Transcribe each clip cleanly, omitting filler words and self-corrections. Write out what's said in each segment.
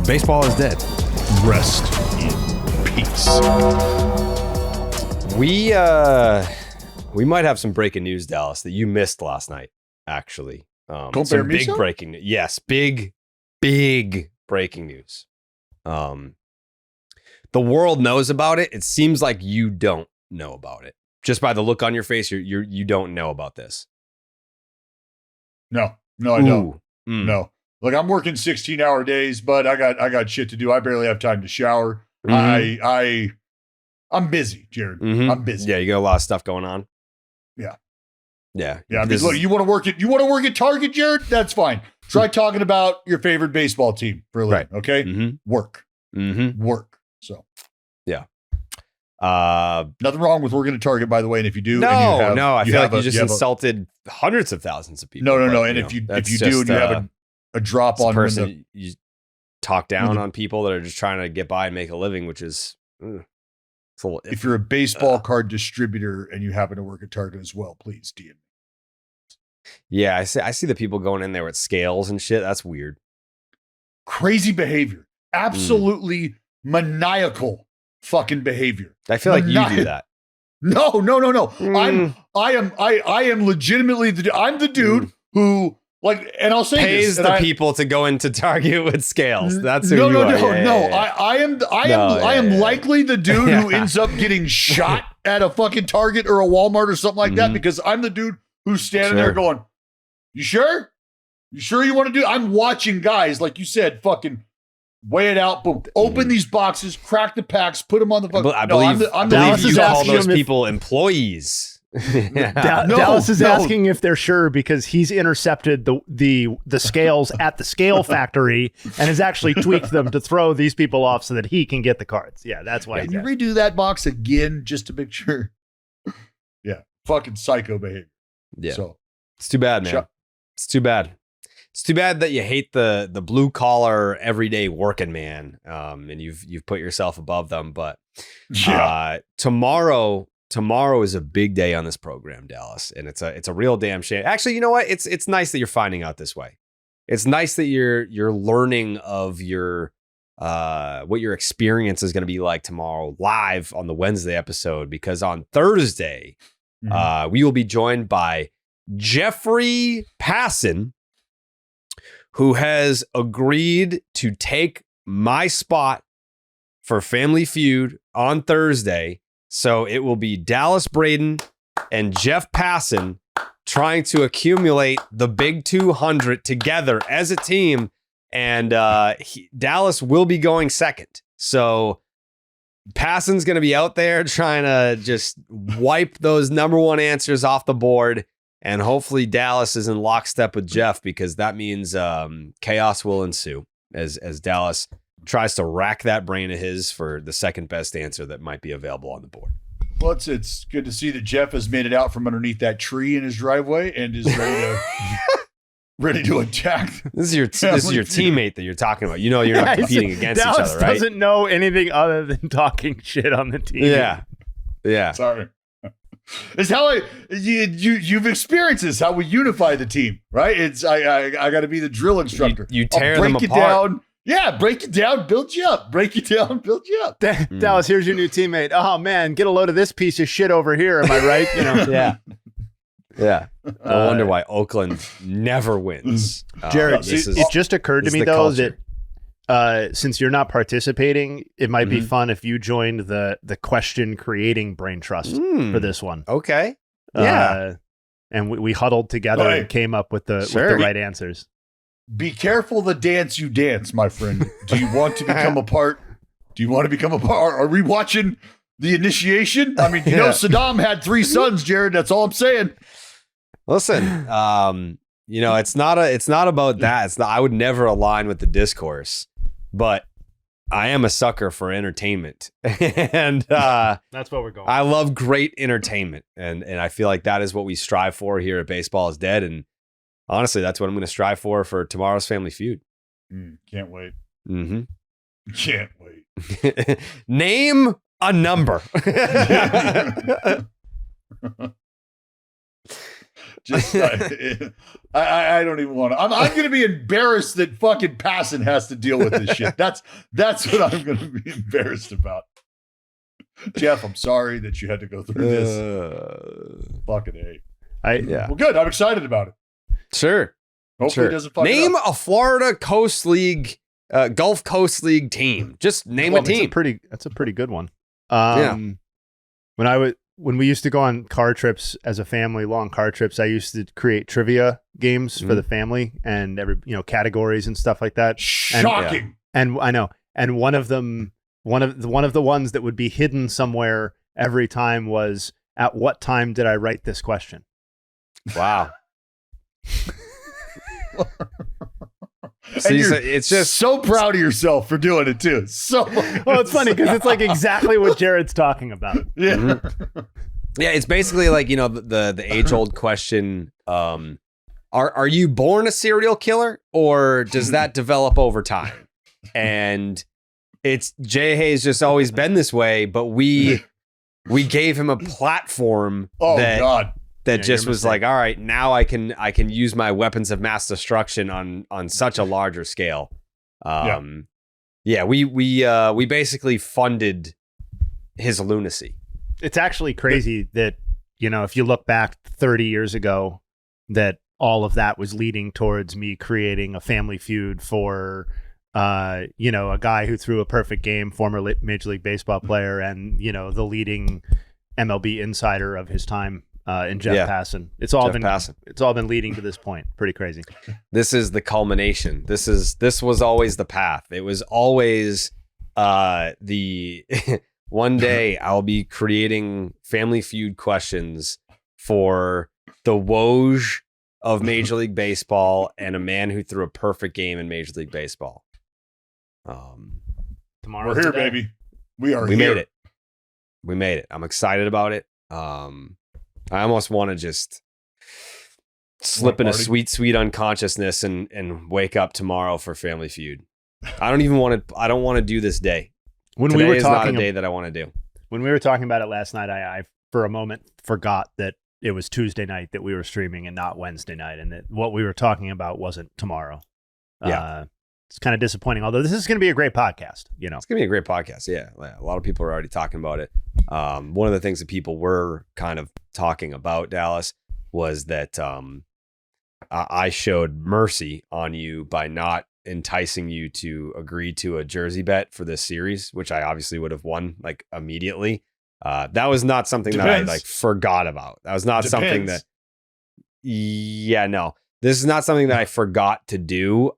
Baseball is dead. Rest in peace. We might have some breaking news, Dallas, that you missed last night, actually. Some big breaking news. Yes, big breaking news. The world knows about it. It seems like you don't know about it. Just by the look on your face, you don't know about this. No, I don't. No. Look, I'm working 16-hour days, but I got shit to do. I barely have time to shower. I'm busy, Jared. I'm busy. Yeah, you got a lot of stuff going on. Yeah. I mean, look, you want to work at Target, Jared? That's fine. Try talking about your favorite baseball team for a living, okay? Work. Work. So. Yeah. Nothing wrong with working at Target, by the way. And if you do, I feel like you just insulted hundreds of thousands of people. No. And if you do, and you have a drop on person, you talk down on people that are just trying to get by and make a living, which is it's a little iffy. If you're a baseball card distributor and you happen to work at Target as well, please DM me. Yeah, I see the people going in there with scales and shit. That's weird. Crazy behavior. Absolutely maniacal fucking behavior. I feel like you do that. No. I am legitimately I'm the dude who, like, and I'll say pays this, the people to go into Target with scales. That's who you are. No. I am likely the dude who ends up getting shot at a fucking Target or a Walmart or something like that, because I'm the dude who's standing there going, "You sure? You sure you want to do?" I'm watching guys, like you said, fucking weigh it out, boom, open these boxes, crack the packs, put them on the fucking. I believe you call those people employees. Dallas is asking if they're sure because he's intercepted the scales at the scale factory and has actually tweaked them to throw these people off so that he can get the cards. Yeah, that's why. Can you redo that box again just to make sure? Yeah, fucking psycho behavior. Yeah, so it's too bad, man. It's too bad. It's too bad that you hate the blue collar everyday working man, and you've put yourself above them. But tomorrow is a big day on this program, Dallas, and it's a real damn shame. Actually, you know what? It's nice that you're finding out this way. It's nice that you're learning of your what your experience is going to be like tomorrow live on the Wednesday episode, because on Thursday we will be joined by Jeffrey Passan, who has agreed to take my spot for Family Feud on Thursday. So it will be Dallas Braden and Jeff Passan trying to accumulate the big 200 together as a team. And Dallas will be going second. So Passan's going to be out there trying to just wipe those number one answers off the board. And hopefully Dallas is in lockstep with Jeff, because that means chaos will ensue as Dallas tries to rack that brain of his for the second best answer that might be available on the board. Well, it's good to see that Jeff has made it out from underneath that tree in his driveway and is ready to attack. This is your teammate that you're talking about. You know you're not competing against each other, right? Dallas doesn't know anything other than talking shit on the team. Yeah. Sorry. It's how you've experienced this, how we unify the team, right? It's I got to be the drill instructor. You tear them apart. Down. Yeah, break it down, build you up. Break it down, build you up. Dallas, here's your new teammate. Oh man, get a load of this piece of shit over here. Am I right? You know. Yeah. No wonder why Oakland never wins. Jared, it just occurred to me though that since you're not participating, it might be fun if you joined the question creating brain trust for this one. Okay. Yeah. And we huddled together and came up with the right answers. Be careful the dance you dance, my friend. Do you want to become a part? Are we watching The Initiation? I mean, you know, Saddam had 3 sons, Jared. That's all I'm saying. Listen, it's not about that. I would never align with the discourse, but I am a sucker for entertainment, and that's what we're going. I love great entertainment, and I feel like that is what we strive for here at Baseball is Dead. And honestly, that's what I'm going to strive for tomorrow's Family Feud. Can't wait. Can't wait. Name a number. Just I don't even want to. I'm going to be embarrassed that fucking Passan has to deal with this shit. That's what I'm going to be embarrassed about. Jeff, I'm sorry that you had to go through this. Fucking A. Well, good. I'm excited about it. Sure. Hopefully it doesn't fuck Name it up. a Florida Coast League, Gulf Coast League team. Just name a team. That's a pretty good one. When we used to go on car trips as a family, long car trips, I used to create trivia games for the family and categories and stuff like that. Shocking. And I know. And one of the ones that would be hidden somewhere every time was, at what time did I write this question? Wow. And it's just so proud of yourself for doing it too. So well, it's funny because it's like exactly what Jared's talking about. Yeah. Mm-hmm. Yeah, it's basically like, the age-old question, are you born a serial killer or does that develop over time? And Jayhay's just always been this way, but we gave him a platform that just was like, all right, now I can use my weapons of mass destruction on such a larger scale. We basically funded his lunacy. It's actually crazy that, if you look back 30 years ago, that all of that was leading towards me creating a family feud for, a guy who threw a perfect game, former Major League Baseball player, and, the leading MLB insider of his time. In Jeff Passan. It's all been leading to this point. Pretty crazy. This is the culmination. This was always the path. It was always the one day I'll be creating Family Feud questions for the Woj of Major League Baseball and a man who threw a perfect game in Major League Baseball. We're here, baby. We here. We made it. I'm excited about it. I almost want to just slip in a sweet unconsciousness and wake up tomorrow for Family Feud. I don't want to do this day. Today is not a day that I want to do. When we were talking about it last night, I for a moment forgot that it was Tuesday night that we were streaming and not Wednesday night, and that what we were talking about wasn't tomorrow. It's kind of disappointing, although this is going to be a great podcast. It's going to be a great podcast. Yeah. A lot of people are already talking about it. One of the things that people were kind of talking about, Dallas, was that I showed mercy on you by not enticing you to agree to a jersey bet for this series, which I obviously would have won like immediately. That was not something that I like forgot about. That was not something that, no, this is not something that I forgot to do.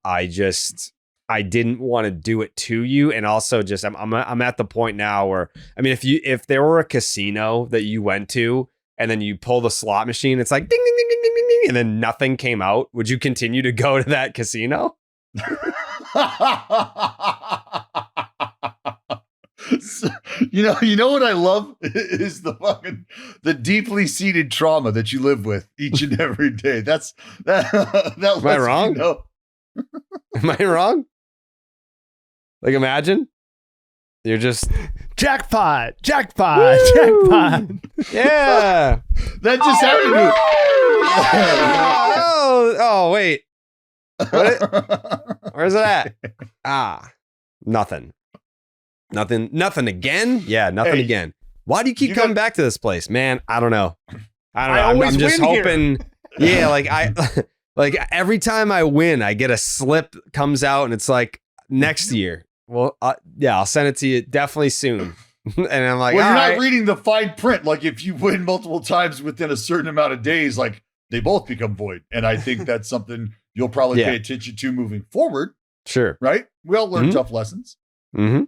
I didn't want to do it to you. And also just, I'm at the point now where, I mean, if there were a casino that you went to and then you pull the slot machine, it's like ding, ding, ding, ding, ding, ding, ding, and then nothing came out. Would you continue to go to that casino? You know what I love is the deeply seated trauma that you live with each and every day. That Am I wrong? Am I wrong? Like, imagine you're just jackpot. Yeah. That just happened to me. Oh, wait. Where's it at? Nothing again. Yeah, nothing again. Why do you keep coming back to this place, man? I don't know. I'm just hoping. Yeah, like every time I win, I get a slip comes out and it's like next year. Well, I'll send it to you definitely soon. And I'm like, well, you're not reading the fine print. Like if you win multiple times within a certain amount of days, like they both become void. And I think that's something you'll probably pay attention to moving forward. Sure. Right? We all learn tough lessons. Mm-hmm.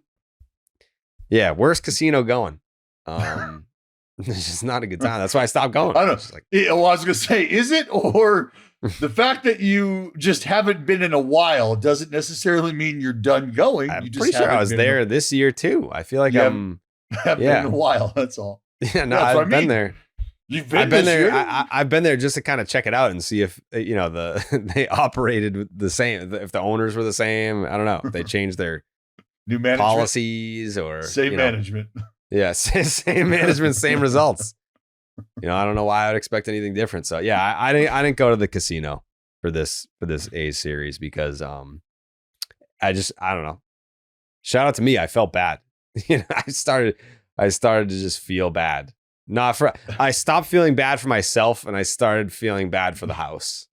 Yeah. Where's casino going? It's just not a good time. That's why I stopped going. I don't know. I was going to say, is it, or the fact that you just haven't been in a while doesn't necessarily mean you're done going. I'm pretty sure I was there this year too. I feel like haven't been in a while. That's all. Yeah, no, I've been there. You've been I've been there. Year? I've been there just to kind of check it out and see if they operated the same. If the owners were the same, I don't know. If they changed their new management policies or same management. Yeah, same management, same results. I don't know why I would expect anything different. So yeah, I didn't go to the casino for this A's series because I don't know. Shout out to me. I felt bad. I started to just feel bad. I stopped feeling bad for myself and I started feeling bad for the house.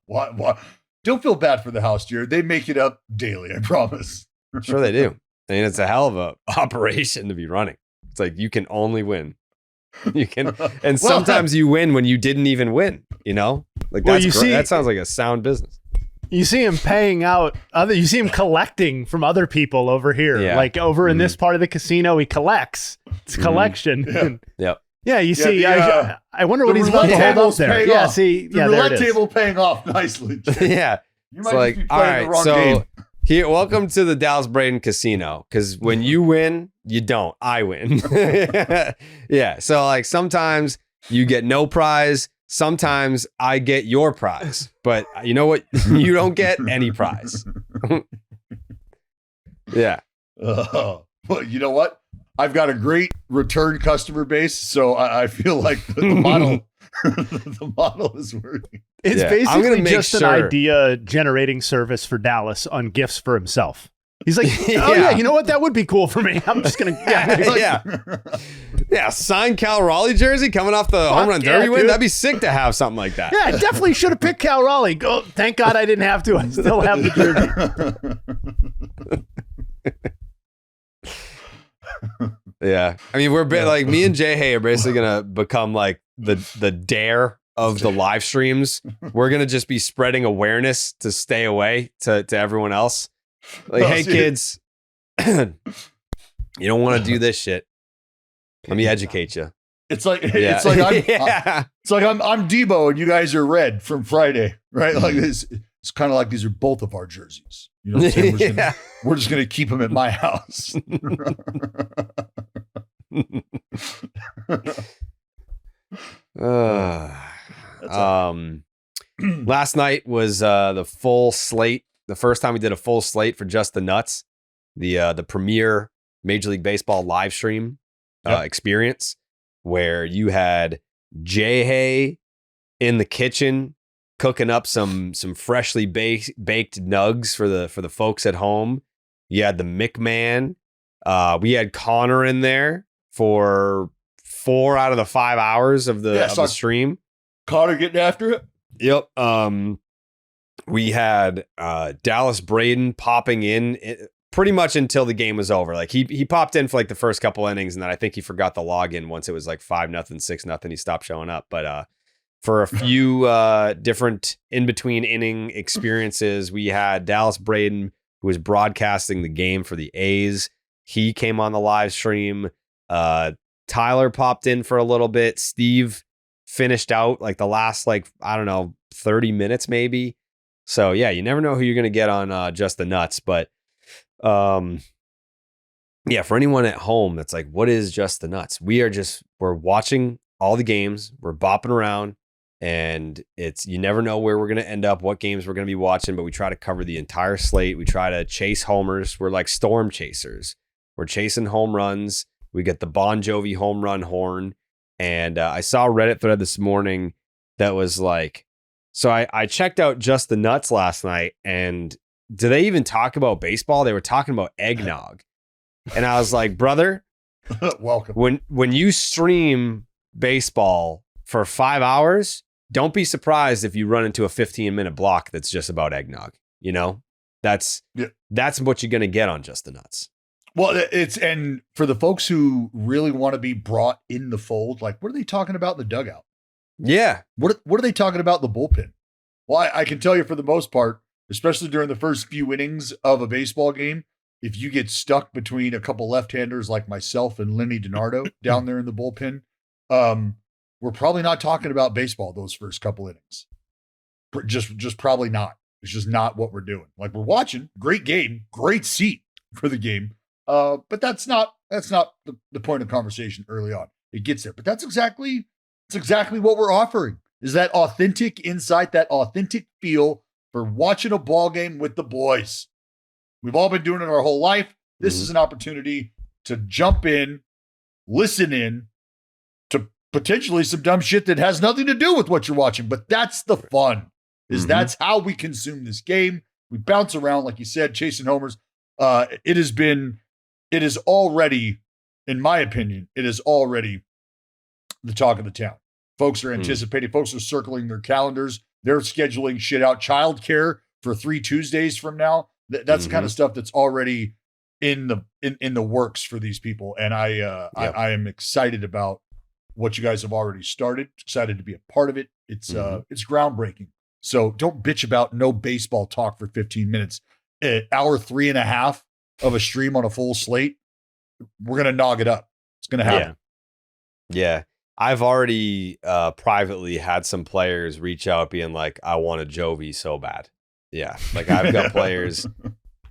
What? Don't feel bad for the house, Jared. They make it up daily, I promise. Sure they do. I mean, it's a hell of a operation to be running. It's like you can only win. You can, and sometimes you win when you didn't even win. Like that sounds like a sound business. You see him paying out you see him collecting from other people over here. Yeah. Like over in this part of the casino, he collects. It's collection. Yeah. Yep. Yeah, you see, I wonder what he's about to hold up there. Yeah, see, the roulette table paying off nicely. Yeah. You might just be playing the wrong game. Here, welcome to the Dallas Braden Casino. Because when you win, you don't. I win. Yeah. So like sometimes you get no prize. Sometimes I get your prize. But you know what? You don't get any prize. Yeah. Well, you know what? I've got a great return customer base, so I feel like the model the model is working. It's basically just an idea generating service for Dallas on gifts for himself. He's like, you know what? That would be cool for me. I'm just gonna sign Cal Raleigh jersey coming off the home run derby win. That'd be sick to have something like that. Yeah, I definitely should have picked Cal Raleigh. Thank God I didn't have to. I still have the jersey. Yeah, I mean, we're like me and Jayhay are basically gonna become like the dare of the live streams. We're gonna just be spreading awareness to stay away to everyone else. Like, hey kids, you don't want to do this shit. Let me educate you. It's like I'm Debo and you guys are Red from Friday, right? Like this. It's kind of like these are both of our jerseys. You know what I'm saying? We're just gonna keep them at my house. Last night was the full slate. The first time we did a full slate for Just the Nuts, the premier Major League Baseball live stream experience, where you had Jayhay in the kitchen cooking up some freshly baked nugs for the folks at home. You had the McMahon. We had Connor in there for 4 out of the 5 hours of the stream. Connor getting after it. Yep. We had Dallas Braden popping in pretty much until the game was over. Like he popped in for like the first couple innings, and then I think he forgot the login once it was like 5-0, 6-0. He stopped showing up. But for a few different in between inning experiences, we had Dallas Braden, who was broadcasting the game for the A's. He came on the live stream. Tyler popped in for a little bit. Steve finished out like the last 30 minutes maybe. So yeah, you never know who you're going to get on Just the Nuts. But yeah, for anyone at home that's like, what is Just the Nuts? We're watching all the games. We're bopping around, and you never know where we're going to end up, what games we're going to be watching, but we try to cover the entire slate. We try to chase homers. We're like storm chasers. We're chasing home runs. We get the Bon Jovi home run horn. And I saw a Reddit thread this morning that was like, so I checked out Just the Nuts last night, and do they even talk about baseball? They were talking about eggnog. And I was like, brother, welcome. When you stream baseball for 5 hours, don't be surprised if you run into a 15-minute block that's just about eggnog. That's what you're going to get on Just the Nuts. Well, and for the folks who really want to be brought in the fold, like, what are they talking about in the dugout? Yeah. What are they talking about in the bullpen? Well, I can tell you for the most part, especially during the first few innings of a baseball game, if you get stuck between a couple left-handers like myself and Lenny DiNardo down there in the bullpen, we're probably not talking about baseball those first couple innings. Just probably not. It's just not what we're doing. Like, we're watching, great game, great seat for the game. But that's not the point of conversation early on. It gets there, but that's exactly what we're offering, is that authentic insight, that authentic feel for watching a ball game with the boys. We've all been doing it our whole life. This is an opportunity to jump in, listen in, potentially some dumb shit that has nothing to do with what you're watching. But that's the fun, is that's how we consume this game. We bounce around, like you said, chasing homers. It is already, in my opinion, it is already the talk of the town. Folks are anticipating, folks are circling their calendars. They're scheduling shit out. Childcare for 3 Tuesdays from now. That's the kind of stuff that's already in the works for these people. And I am excited about what you guys have already started. Excited to be a part of it. It's groundbreaking. So don't bitch about no baseball talk for 15 minutes. Hour 3.5 of a stream on a full slate. We're going to nog it up. It's going to happen. Yeah. I've already privately had some players reach out being like, I want a Jovi so bad. Yeah. Like I've got players,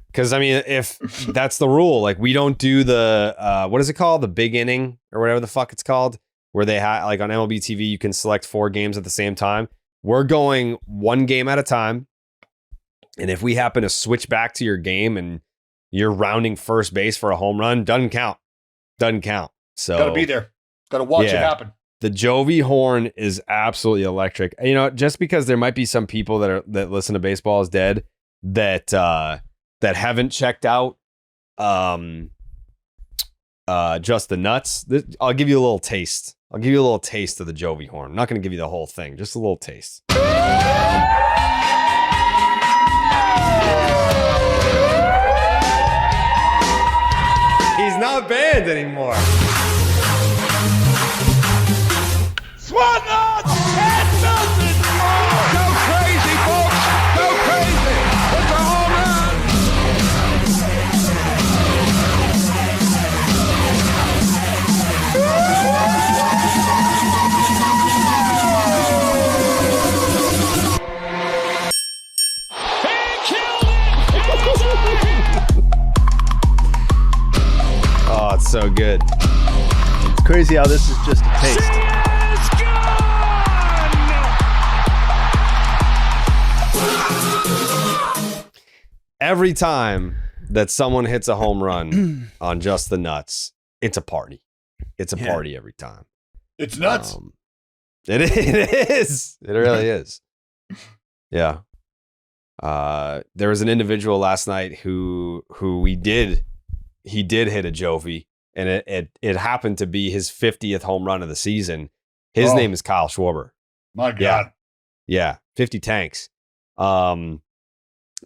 because I mean, if that's the rule, like we don't do the, what is it called? The big inning or whatever the fuck it's called, where they have like on MLB TV, you can select 4 games at the same time. We're going 1 game at a time. And if we happen to switch back to your game and you're rounding first base for a home run, doesn't count. So gotta be there. Gotta watch it happen. The Jovi horn is absolutely electric. You know, just because there might be some people that listen to Baseball is Dead that haven't checked out Just the Nuts. I'll give you a little taste. I'll give you a little taste of the Jovi horn. I'm not going to give you the whole thing, just a little taste. He's not banned anymore. Swan nuts! And nothing! Oh, go crazy, folks! Go crazy! It's a home run! Oh, it's so good. It's crazy how this is just a taste. Every time that someone hits a home run on Just the Nuts, it's a party. It's a party every time. It's nuts. It is. It really is. Yeah. There was an individual last night who he did hit a Jovi, and it happened to be his 50th home run of the season. His name is Kyle Schwarber. My God. Yeah. 50 tanks.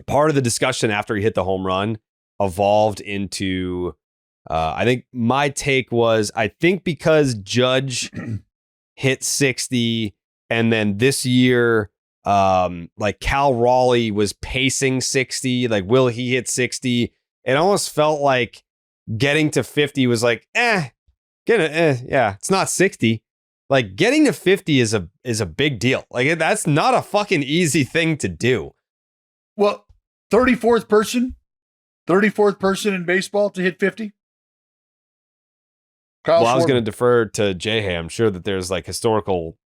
Part of the discussion after he hit the home run evolved into, I think my take was, I think because Judge hit 60 and then this year, like Cal Raleigh was pacing 60, like will he hit 60? It almost felt like getting to 50 was like, it's not 60. Like getting to 50 is a big deal. Like that's not a fucking easy thing to do. Well, 34th person in baseball to hit 50. Well, I was going to defer to Jayhay. I'm sure that there's like historical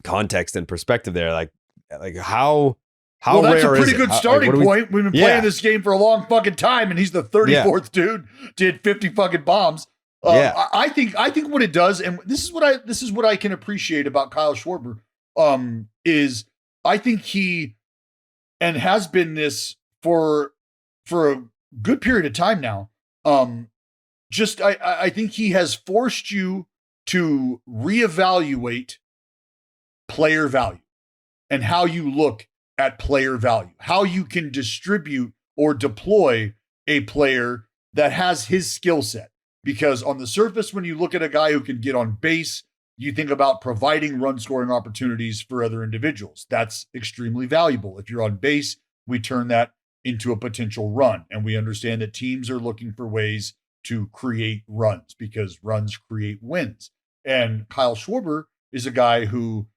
context and perspective there. Like how well, that's rare a pretty is good it? starting point. We've been playing this game for a long fucking time, and he's the 34th dude to hit 50 fucking bombs. I think what it does, and this is what I can appreciate about Kyle Schwarber, is I think he and has been this for a good period of time now. I think he has forced you to reevaluate player value and how you look at player value, how you can distribute or deploy a player that has his skill set. Because on the surface, when you look at a guy who can get on base, you think about providing run scoring opportunities for other individuals. That's extremely valuable. If you're on base, we turn that into a potential run. And we understand that teams are looking for ways to create runs because runs create wins. And Kyle Schwarber is a guy who,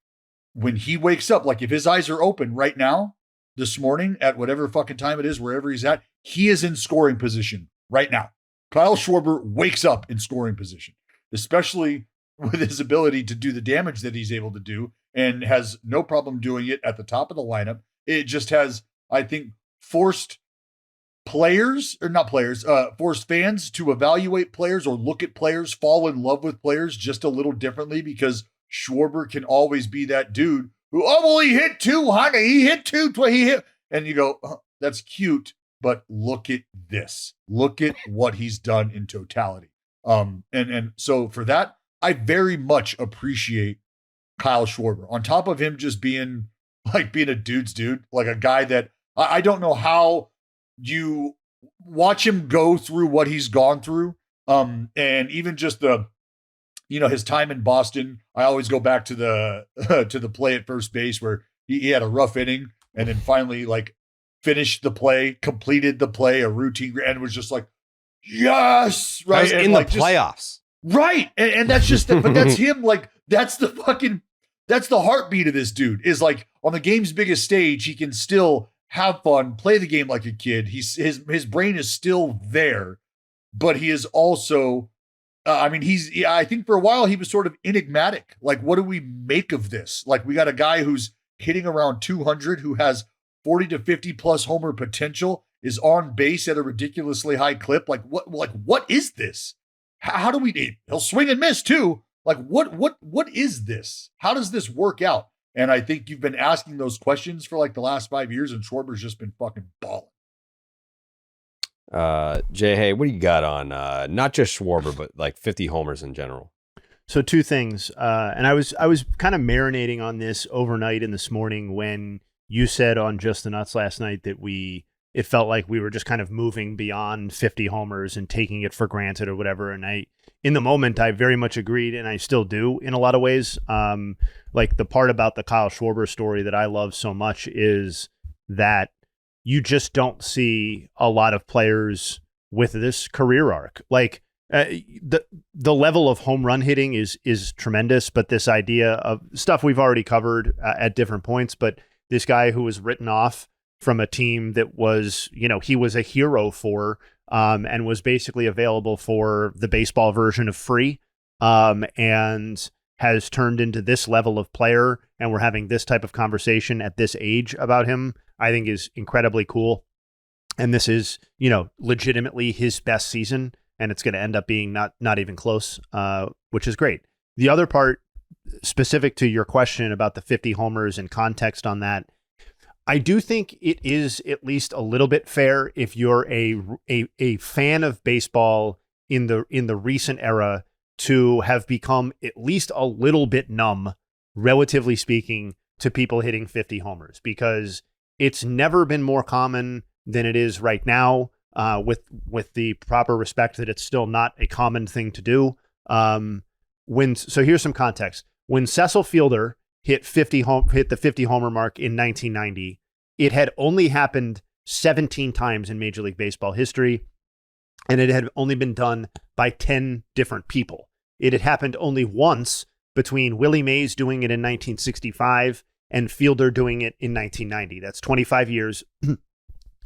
when he wakes up, like if his eyes are open right now, this morning at whatever fucking time it is, wherever he's at, he is in scoring position right now. Kyle Schwarber wakes up in scoring position, especially with his ability to do the damage that he's able to do and has no problem doing it at the top of the lineup. It just has, I think, forced forced fans to evaluate players or look at players, fall in love with players just a little differently, because Schwarber can always be that dude who, oh, well, he hit 200, he hit 220, he hit, and you go, oh, that's cute, but look at this. Look at what he's done in totality. And so for that, I very much appreciate Kyle Schwarber. On top of him just being a dude's dude, like a guy that I don't know how you watch him go through what he's gone through. And even just his time in Boston, I always go back to the play at first base where he had a rough inning and then finally finished the play, completed the play, a routine, and was just like, yes, right. In the playoffs. Right. And that's just, but that's him. That's the heartbeat of this dude, is on the game's biggest stage, he can still have fun, play the game like a kid. His brain is still there, but he is also, I think for a while he was sort of enigmatic. What do we make of this? We got a guy who's hitting around 200, who has 40 to 50 plus homer potential, is on base at a ridiculously high clip. What is this? How do he'll swing and miss too. What is this? How does this work out? And I think you've been asking those questions for the last 5 years, and Schwarber's just been fucking balling. Jayhay, what do you got on not just Schwarber, but 50 homers in general? So two things. And I was kind of marinating on this overnight and this morning when you said on Just the Nuts last night that it felt like we were just kind of moving beyond 50 homers and taking it for granted or whatever. And in the moment, I very much agreed, and I still do in a lot of ways. The part about the Kyle Schwarber story that I love so much is that you just don't see a lot of players with this career arc. The level of home run hitting is tremendous, but this idea of stuff we've already covered at different points, but this guy who was written off from a team that was, he was a hero for, and was basically available for the baseball version of free, and has turned into this level of player, and we're having this type of conversation at this age about him, I think is incredibly cool. And this is, legitimately his best season, and it's going to end up being not even close, which is great. The other part, specific to your question about the 50 homers and context on that, I do think it is at least a little bit fair if you're a fan of baseball in the recent era to have become at least a little bit numb, relatively speaking, to people hitting 50 homers, because it's never been more common than it is right now, with the proper respect that it's still not a common thing to do. So here's some context. When Cecil Fielder hit the 50 homer mark in 1990, it had only happened 17 times in Major League Baseball history, and it had only been done by 10 different people. It had happened only once between Willie Mays doing it in 1965 and Fielder doing it in 1990. That's 25 years,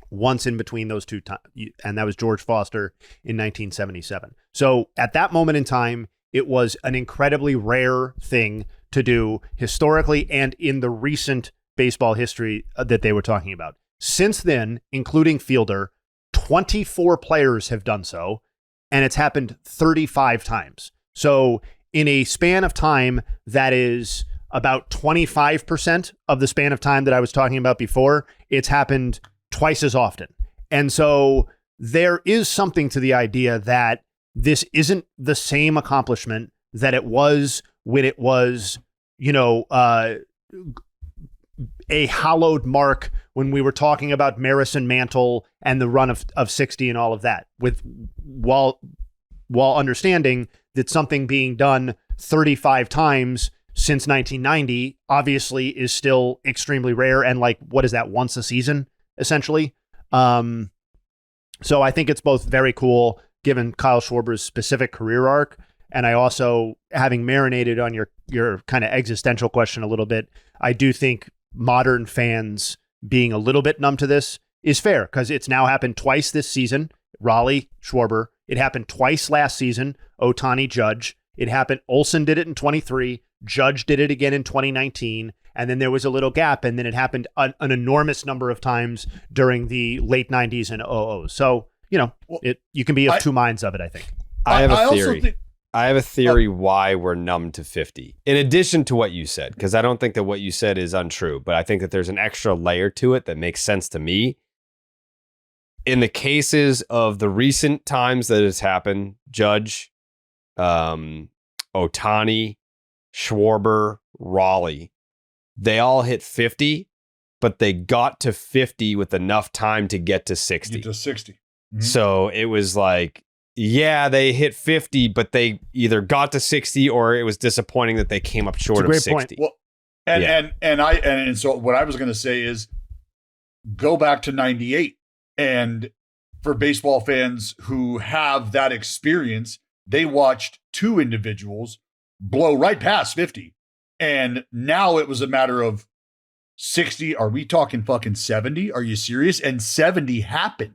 once in between those two times, and that was George Foster in 1977. So at that moment in time, it was an incredibly rare thing to do historically and in the recent baseball history that they were talking about. Since then, including Fielder, 24 players have done so, and it's happened 35 times. So in a span of time that is about 25% of the span of time that I was talking about before, it's happened twice as often. And so there is something to the idea that this isn't the same accomplishment that it was when it was, a hallowed mark when we were talking about Maris and Mantle and the run of 60 and all of that, while understanding that something being done 35 times since 1990 obviously is still extremely rare, and what is that, once a season essentially. So I think it's both very cool given Kyle Schwarber's specific career arc, and I also, having marinated on your kind of existential question a little bit, I do think modern fans being a little bit numb to this is fair, because it's now happened twice this season. Raleigh, Schwarber. It happened twice last season. Ohtani, Judge. It happened. Olsen did it in 23. Judge did it again in 2019. And then there was a little gap, and then it happened an enormous number of times during the late 90s and 00s. So, you can be of two minds of it, I think. I have a theory. I have a theory why we're numb to 50. In addition to what you said, because I don't think that what you said is untrue, but I think that there's an extra layer to it that makes sense to me. In the cases of the recent times that it's happened, Judge, Ohtani, Schwarber, Raleigh, they all hit 50, but they got to 50 with enough time to get to 60. Get to 60. Mm-hmm. So it was like, yeah, they hit 50, but they either got to 60 or it was disappointing that they came up short of 60. Point. Well, and so what I was going to say is go back to 98. And for baseball fans who have that experience, they watched two individuals blow right past 50. And now it was a matter of 60. Are we talking fucking 70? Are you serious? And 70 happened.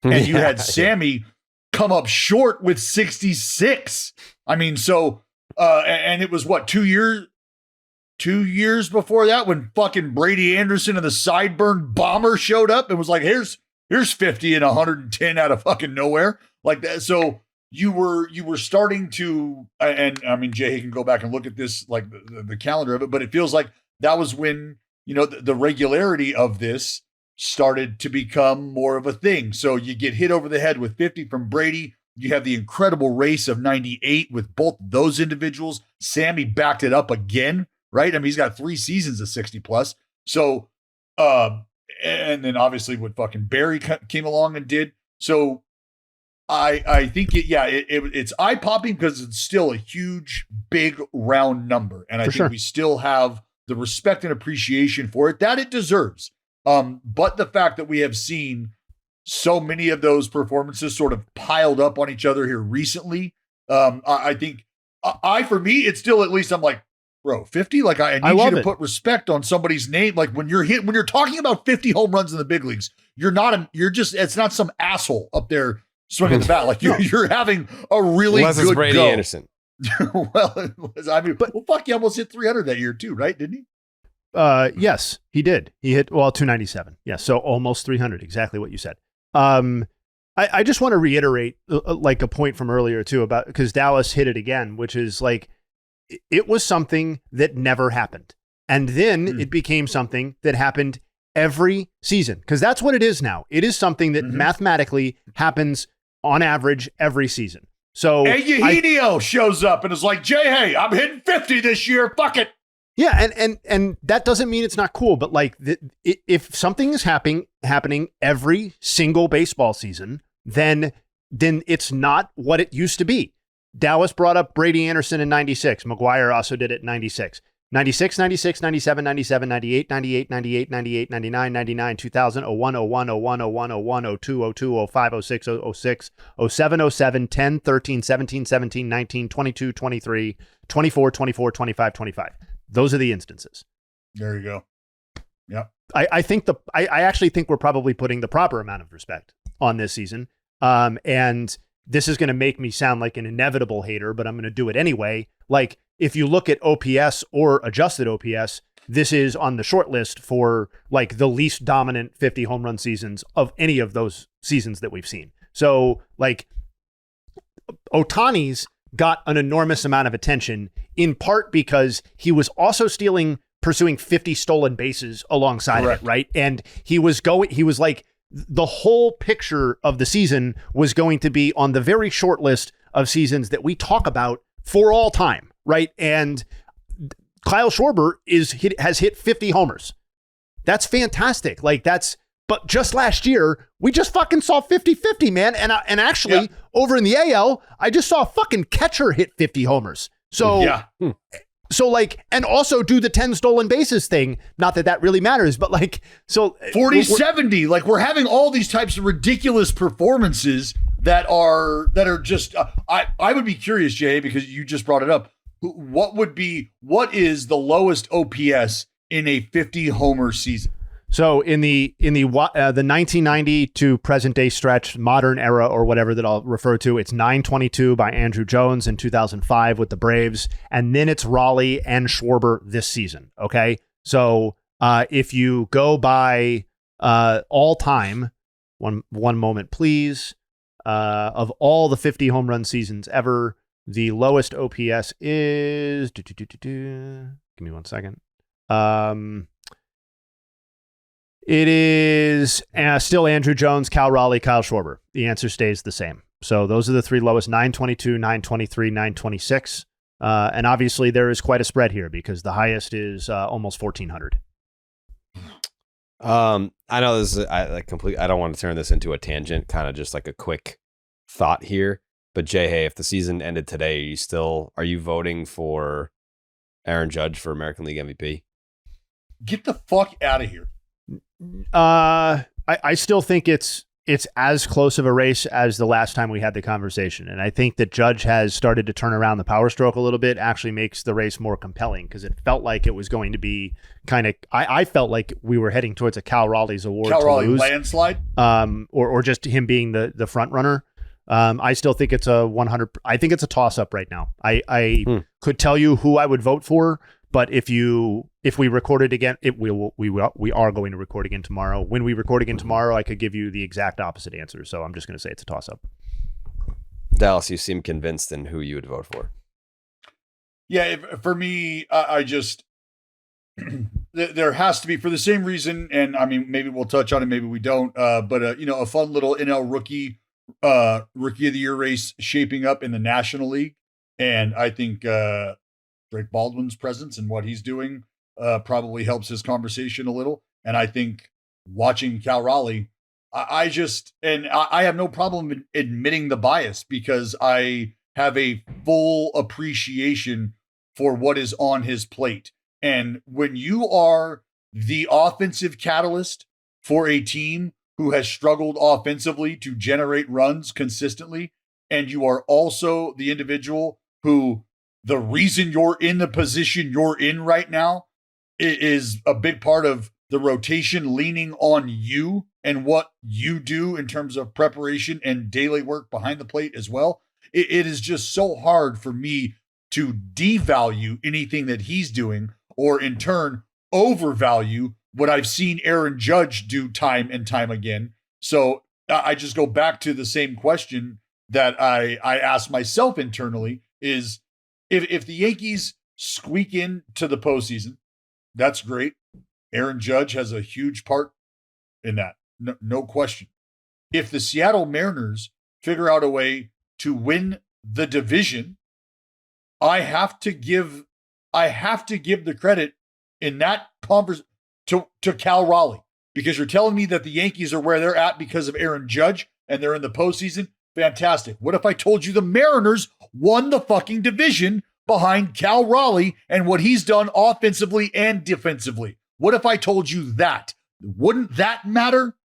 And you had Sammy come up short with 66. I mean, so, and it was what, 2 years before that when fucking Brady Anderson and the sideburn bomber showed up and was like, here's 50 and 110 out of fucking nowhere like that. So you were starting to, and I mean, Jay can go back and look at this, like the calendar of it, but it feels like that was when, the regularity of this started to become more of a thing. So you get hit over the head with 50 from Brady. You have the incredible race of 98 with both those individuals. Sammy backed it up again, right? I mean, he's got 3 seasons of 60 plus. So, and then obviously what fucking Barry came along and did. So I think it's eye popping because it's still a huge, big round number. And I think we still have the respect and appreciation for it that it deserves. But the fact that we have seen so many of those performances sort of piled up on each other here recently, I think for me, it's still, at least I'm like, bro, 50? Like I need you to put respect on somebody's name. Like when you're talking about 50 home runs in the big leagues, it's not some asshole up there swinging the bat. Like you're having a really unless good it's Brady go. Anderson. Well, fuck, he almost hit 300 that year too, right? Didn't he? Yes, he did. He hit 297. Yeah, so almost 300. Exactly what you said. I just want to reiterate like a point from earlier too about, because Dallas hit it again, which is like it was something that never happened, and then it became something that happened every season, because that's what it is now. It is something that mathematically happens on average every season. So Eugenio shows up and is like, Jayhay, I'm hitting 50 this year. Fuck it. Yeah, and that doesn't mean it's not cool, but like if something is happening every single baseball season, then it's not what it used to be. Dallas brought up Brady Anderson in 96. McGuire also did it in 96. 96, 96, 97, 97, 98, 98, 98, 98, 99, 99, 2000, 01, 01, 01, 01, 01, 02, 02, 05, 06, 06, 07, 07, 10, 13, 17, 17, 19, 22, 23, 24, 24, 25, 25. Those are the instances. There you go. Yep. I actually think we're probably putting the proper amount of respect on this season. And this is going to make me sound like an inevitable hater, but I'm going to do it anyway. Like if you look at OPS or adjusted OPS, this is on the short list for like the least dominant 50 home run seasons of any of those seasons that we've seen. So like Ohtani's got an enormous amount of attention, in part because he was also pursuing 50 stolen bases alongside of it, right? And he was like, the whole picture of the season was going to be on the very short list of seasons that we talk about for all time, right? And Kyle Schwarber has hit 50 homers. That's fantastic. But just last year, we just fucking saw 50-50, man. And actually, over in the AL, I just saw a fucking catcher hit 50 homers. So, and also do the 10 stolen bases thing. Not that really matters, but 40-70. Like we're having all these types of ridiculous performances that are just, I would be curious, Jay, because you just brought it up. What is the lowest OPS in a 50 homer season? So in the 1990 to present day stretch, modern era or whatever that I'll refer to, it's 922 by Andrew Jones in 2005 with the Braves, and then it's Raleigh and Schwarber this season. Okay, so if you go by all time, one moment please, of all the 50 home run seasons ever, the lowest OPS is give me 1 second. It is still Andrew Jones, Cal Raleigh, Kyle Schwarber. The answer stays the same. So those are the three lowest: 922, 923, 926. And obviously there is quite a spread here because the highest is almost 1,400. I know this is I don't want to turn this into a tangent, kind of just like a quick thought here. But Jayhay, if the season ended today, are you voting for Aaron Judge for American League MVP? Get the fuck out of here. I still think it's as close of a race as the last time we had the conversation. And I think that Judge has started to turn around the power stroke a little bit, actually makes the race more compelling because it felt like it was going to be kind of, I felt like we were heading towards a Cal Raleigh's award. Cal Raleigh lose, landslide. Or just him being the front runner. I still think it's a 100. I think it's a toss up right now. I could tell you who I would vote for, but if we recorded again, we are going to record again tomorrow. When we record again tomorrow, I could give you the exact opposite answer. So I'm just going to say it's a toss up. Dallas, you seem convinced in who you would vote for. Yeah, for me, I just there has to be, for the same reason, and I mean maybe we'll touch on it, maybe we don't. But a fun little NL rookie of the year race shaping up in the National League, and I think Drake Baldwin's presence and what he's doing probably helps his conversation a little. And I think watching Cal Raleigh, I have no problem admitting the bias because I have a full appreciation for what is on his plate. And when you are the offensive catalyst for a team who has struggled offensively to generate runs consistently, and you are also the individual who the reason you're in the position you're in right now is a big part of the rotation leaning on you and what you do in terms of preparation and daily work behind the plate as well. It is just so hard for me to devalue anything that he's doing or in turn overvalue what I've seen Aaron Judge do time and time again. So I just go back to the same question that I ask myself internally is, if the Yankees squeak into the postseason, that's great. Aaron Judge has a huge part in that. No question. If the Seattle Mariners figure out a way to win the division, I have to give the credit in that conversation to Cal Raleigh, because you're telling me that the Yankees are where they're at because of Aaron Judge and they're in the postseason. Fantastic. What if I told you the Mariners won the fucking division behind Cal Raleigh and what he's done offensively and defensively? What if I told you that? Wouldn't that matter?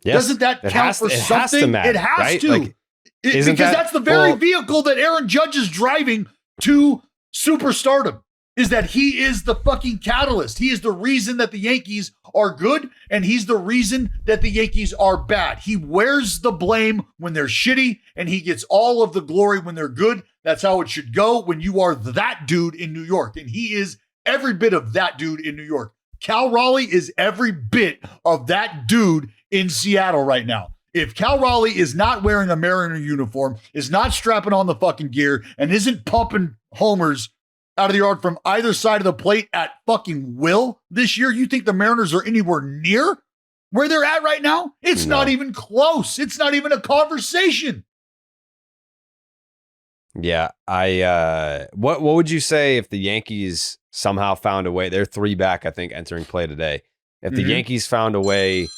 Yes, doesn't that count for something? Has to matter, it has right? to. Like, because that's the very vehicle that Aaron Judge is driving to superstardom, is that he is the fucking catalyst. He is the reason that the Yankees are good, and he's the reason that the Yankees are bad. He wears the blame when they're shitty, and he gets all of the glory when they're good. That's how it should go when you are that dude in New York, and he is every bit of that dude in New York. Cal Raleigh is every bit of that dude in Seattle right now. If Cal Raleigh is not wearing a Mariner uniform, is not strapping on the fucking gear, and isn't pumping homers out of the yard from either side of the plate at fucking will this year, you think the Mariners are anywhere near where they're at right now? It's not even close. It's not even a conversation. Yeah, what would you say if the Yankees somehow found a way? They're 3 back, I think, entering play today. If the Yankees found a way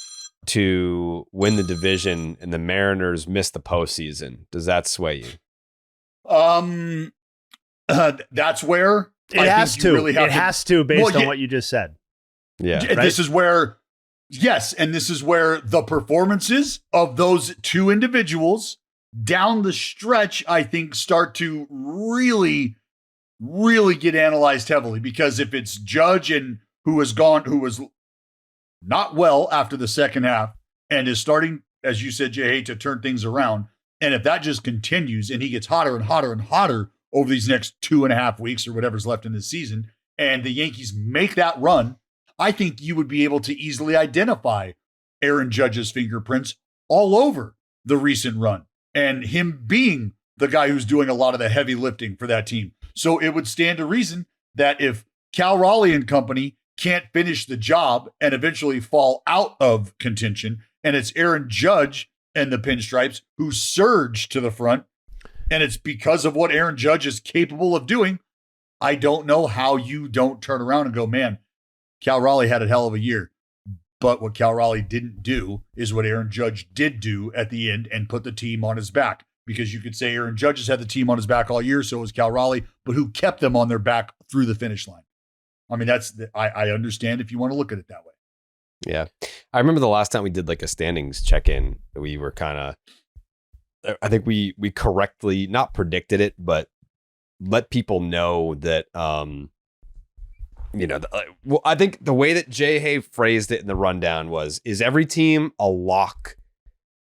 to win the division and the Mariners missed the postseason, does that sway you? That's where it has to. Really has to, based on what you just said. Yeah, right? This is where, yes, and this is where the performances of those two individuals down the stretch, I think, start to really, really get analyzed heavily. Because if it's Judge and who was not well after the second half and is starting, as you said, Jayhay, to turn things around. And if that just continues and he gets hotter and hotter and hotter over these next 2.5 weeks or whatever's left in this season, and the Yankees make that run, I think you would be able to easily identify Aaron Judge's fingerprints all over the recent run and him being the guy who's doing a lot of the heavy lifting for that team. So it would stand to reason that if Cal Raleigh and company can't finish the job and eventually fall out of contention, and it's Aaron Judge and the Pinstripes who surge to the front, and it's because of what Aaron Judge is capable of doing, I don't know how you don't turn around and go, man, Cal Raleigh had a hell of a year. But what Cal Raleigh didn't do is what Aaron Judge did do at the end and put the team on his back. Because you could say Aaron Judge has had the team on his back all year, so was Cal Raleigh, but who kept them on their back through the finish line? I mean, I understand if you want to look at it that way. Yeah. I remember the last time we did like a standings check-in, we were kind of, I think we correctly, not predicted it, but let people know that, well, I think the way that Jayhay phrased it in the rundown was, is every team a lock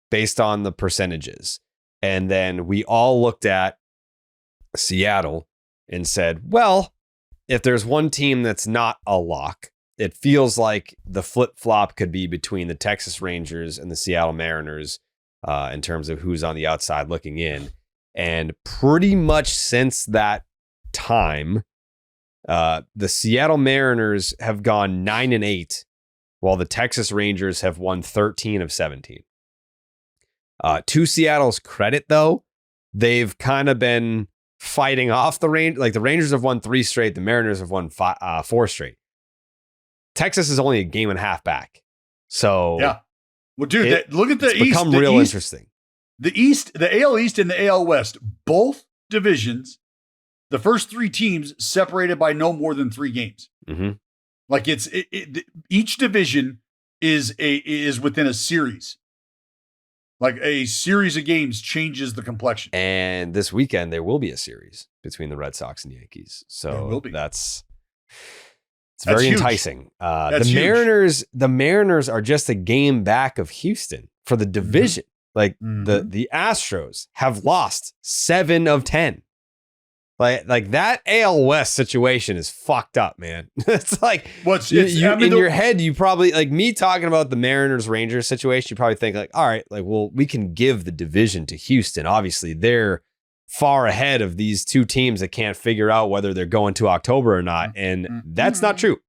based on the percentages? And then we all looked at Seattle and said, well, if there's one team that's not a lock, it feels like the flip-flop could be between the Texas Rangers and the Seattle Mariners in terms of who's on the outside looking in. And pretty much since that time, the Seattle Mariners have gone 9-8, while the Texas Rangers have won 13 of 17. To Seattle's credit, though, they've kind of been fighting off the range. Like the Rangers have won 3 straight, the Mariners have won 4 straight. Texas is only a game and a half back. So yeah, well, dude, look at the East. Become real interesting. The East, the AL East and the AL West, both divisions. The first 3 teams separated by no more than 3 games. Mm-hmm. Like each division is within a series. Like a series of games changes the complexion. And this weekend there will be a series between the Red Sox and Yankees. So it's very huge. Enticing. That's huge. The Mariners are just a game back of Houston for the division. Mm-hmm. Like the Astros have lost 7 of 10. Like that AL West situation is fucked up, man. It's like in your head, you probably, like me talking about the Mariners Rangers situation, you probably think like, all right, like, well, we can give the division to Houston. Obviously, they're far ahead of these 2 teams that can't figure out whether they're going to October or not. And that's not true.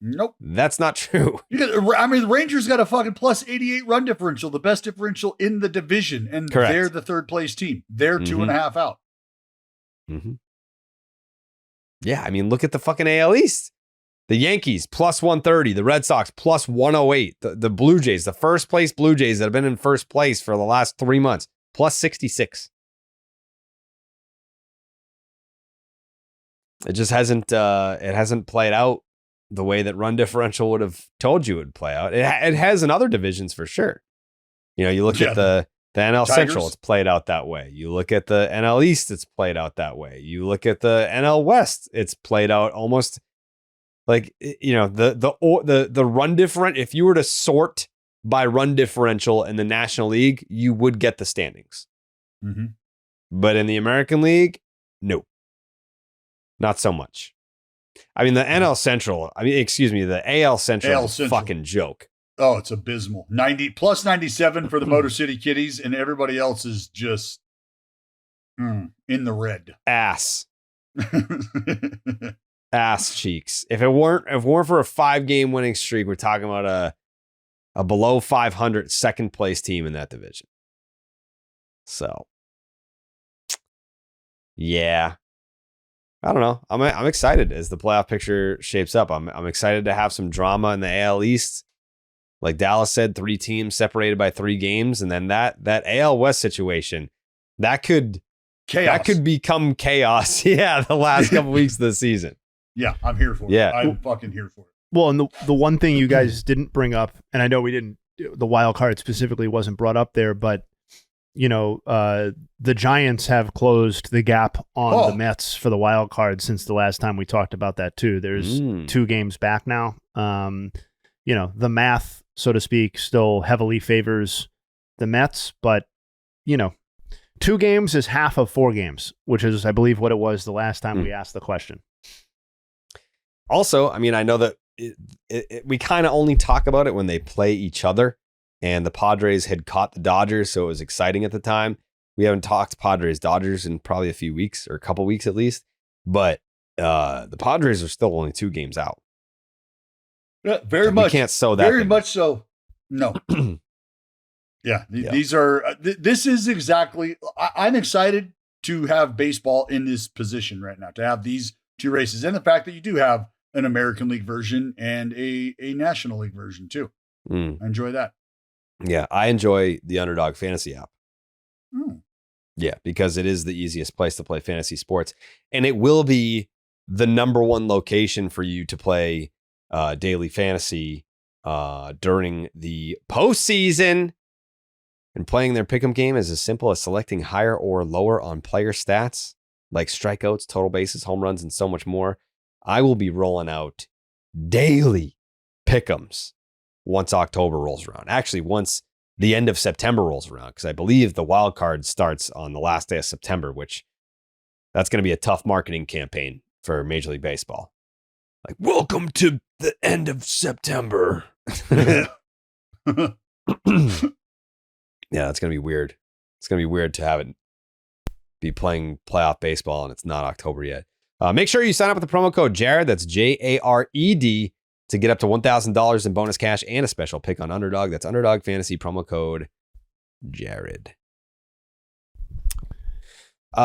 Nope. That's not true. The Rangers got a fucking plus 88 run differential, the best differential in the division. And Correct. They're the 3rd place team. They're 2.5 out. Mm-hmm. Yeah, I mean, look at the fucking AL East. The Yankees, plus 130. The Red Sox, plus 108. The Blue Jays, the first place Blue Jays that have been in first place for the last 3 months, plus 66. It just hasn't played out the way that run differential would have told you it would play out. It has in other divisions for sure. You know, you look at the NL Tigers. Central, it's played out that way. You look at the NL East, it's played out that way. You look at the NL West, it's played out almost like, you know, the run differential. If you were to sort by run differential in the National League, you would get the standings. Mm-hmm. But in the American League, no, not so much. I mean, the NL Central, the AL Central is a fucking joke. Oh, it's abysmal. 90 plus 97 for the Motor City Kitties, and everybody else is just in the red. Ass cheeks. If it weren't for a 5-game winning streak, we're talking about a below 500 second place team in that division. So, yeah. I don't know. I'm excited as the playoff picture shapes up. I'm excited to have some drama in the AL East. Like Dallas said, 3 teams separated by 3 games, and then that AL West situation that could become chaos. Yeah, the last couple weeks of the season. Yeah, I'm here for it. Yeah, I'm fucking here for it. Well, and the one thing you guys didn't bring up, and I know we didn't, the wild card specifically wasn't brought up there, but you know, the Giants have closed the gap on the Mets for the wild card since the last time we talked about that too. There's 2 games back now. the math, so to speak, still heavily favors the Mets, but 2 games is half of 4 games, which is, I believe, what it was the last time we asked the question. Also, I mean, I know that we kind of only talk about it when they play each other, and the Padres had caught the Dodgers, so it was exciting at the time. We haven't talked Padres-Dodgers in probably a few weeks, or a couple weeks at least, but the Padres are still only 2 games out. Yeah, very much. We can't sew that. Very much so. No. Yeah, these are. This is exactly. I'm excited to have baseball in this position right now, to have these 2 races, and the fact that you do have an American League version and a National League version too. I enjoy that. Yeah, I enjoy the Underdog Fantasy app. Mm. Yeah, because it is the easiest place to play fantasy sports, and it will be the number 1 location for you to play daily fantasy during the postseason. And playing their pick'em game is as simple as selecting higher or lower on player stats like strikeouts, total bases, home runs, and so much more. I will be rolling out daily pick'ems once October rolls around. Actually, once the end of September rolls around, because I believe the wild card starts on the last day of September, which that's going to be a tough marketing campaign for Major League Baseball. Like, welcome to the end of September. Yeah, it's going to be weird. It's going to be weird to have it be playing playoff baseball and it's not October yet. Make sure you sign up with the promo code Jared. That's JARED to get up to $1,000 in bonus cash and a special pick on Underdog. That's Underdog Fantasy, promo code Jared. We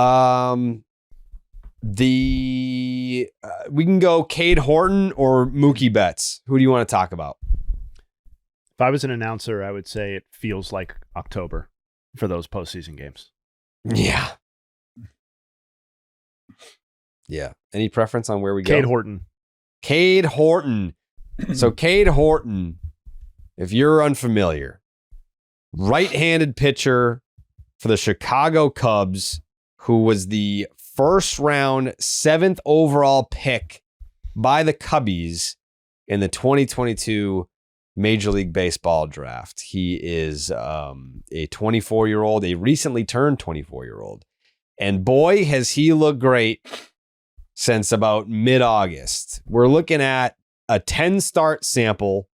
can go Cade Horton or Mookie Betts. Who do you want to talk about? If I was an announcer, I would say it feels like October for those postseason games. Yeah. Yeah. Any preference on where we go? Cade Horton. Cade Horton. So Cade Horton, if you're unfamiliar, right-handed pitcher for the Chicago Cubs, who was the first round 7th overall pick by the Cubbies in the 2022 Major League Baseball draft. He is a 24-year-old, a recently turned 24-year-old. And boy, has he looked great since about mid-August. We're looking at a 10-start sample.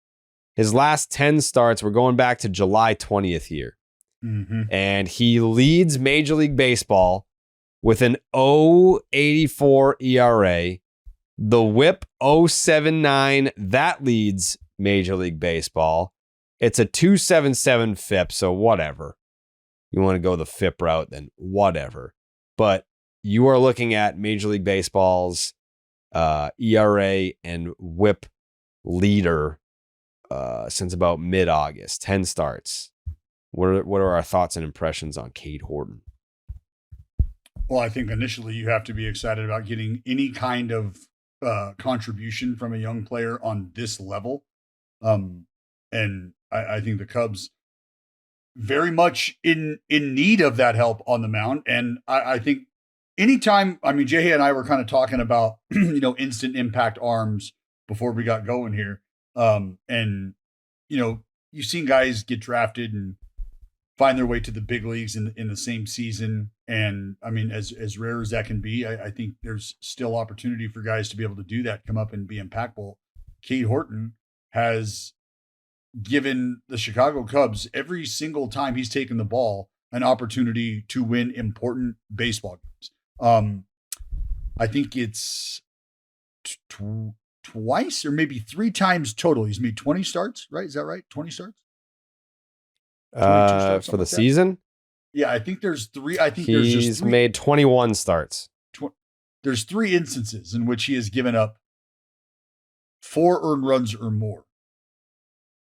His last 10 starts, we're going back to July 20th here. Mm-hmm. And he leads Major League Baseball with an 0.84 ERA. The whip 0.79, that leads Major League Baseball. It's a 2.77 FIP, so whatever. You want to go the FIP route, then whatever. But you are looking at Major League Baseball's ERA and whip leader since about mid-August, 10 starts. What are our thoughts and impressions on Cade Horton? Well, I think initially you have to be excited about getting any kind of contribution from a young player on this level. And I think the Cubs very much in need of that help on the mound. And I think anytime, I mean, Jayhay and I were kind of talking about, instant impact arms before we got going here. And, you've seen guys get drafted and find their way to the big leagues in the same season. And I mean, as rare as that can be, I think there's still opportunity for guys to be able to do that, come up and be impactful. Cade Horton has given the Chicago Cubs every single time he's taken the ball an opportunity to win important baseball games. I think it's twice or maybe 3 times total. He's made 20 starts, right? Is that right? 20 starts? For the season? Yeah, I think there's 3. I think he's made 21 starts. There's 3 instances in which he has given up 4 earned runs or more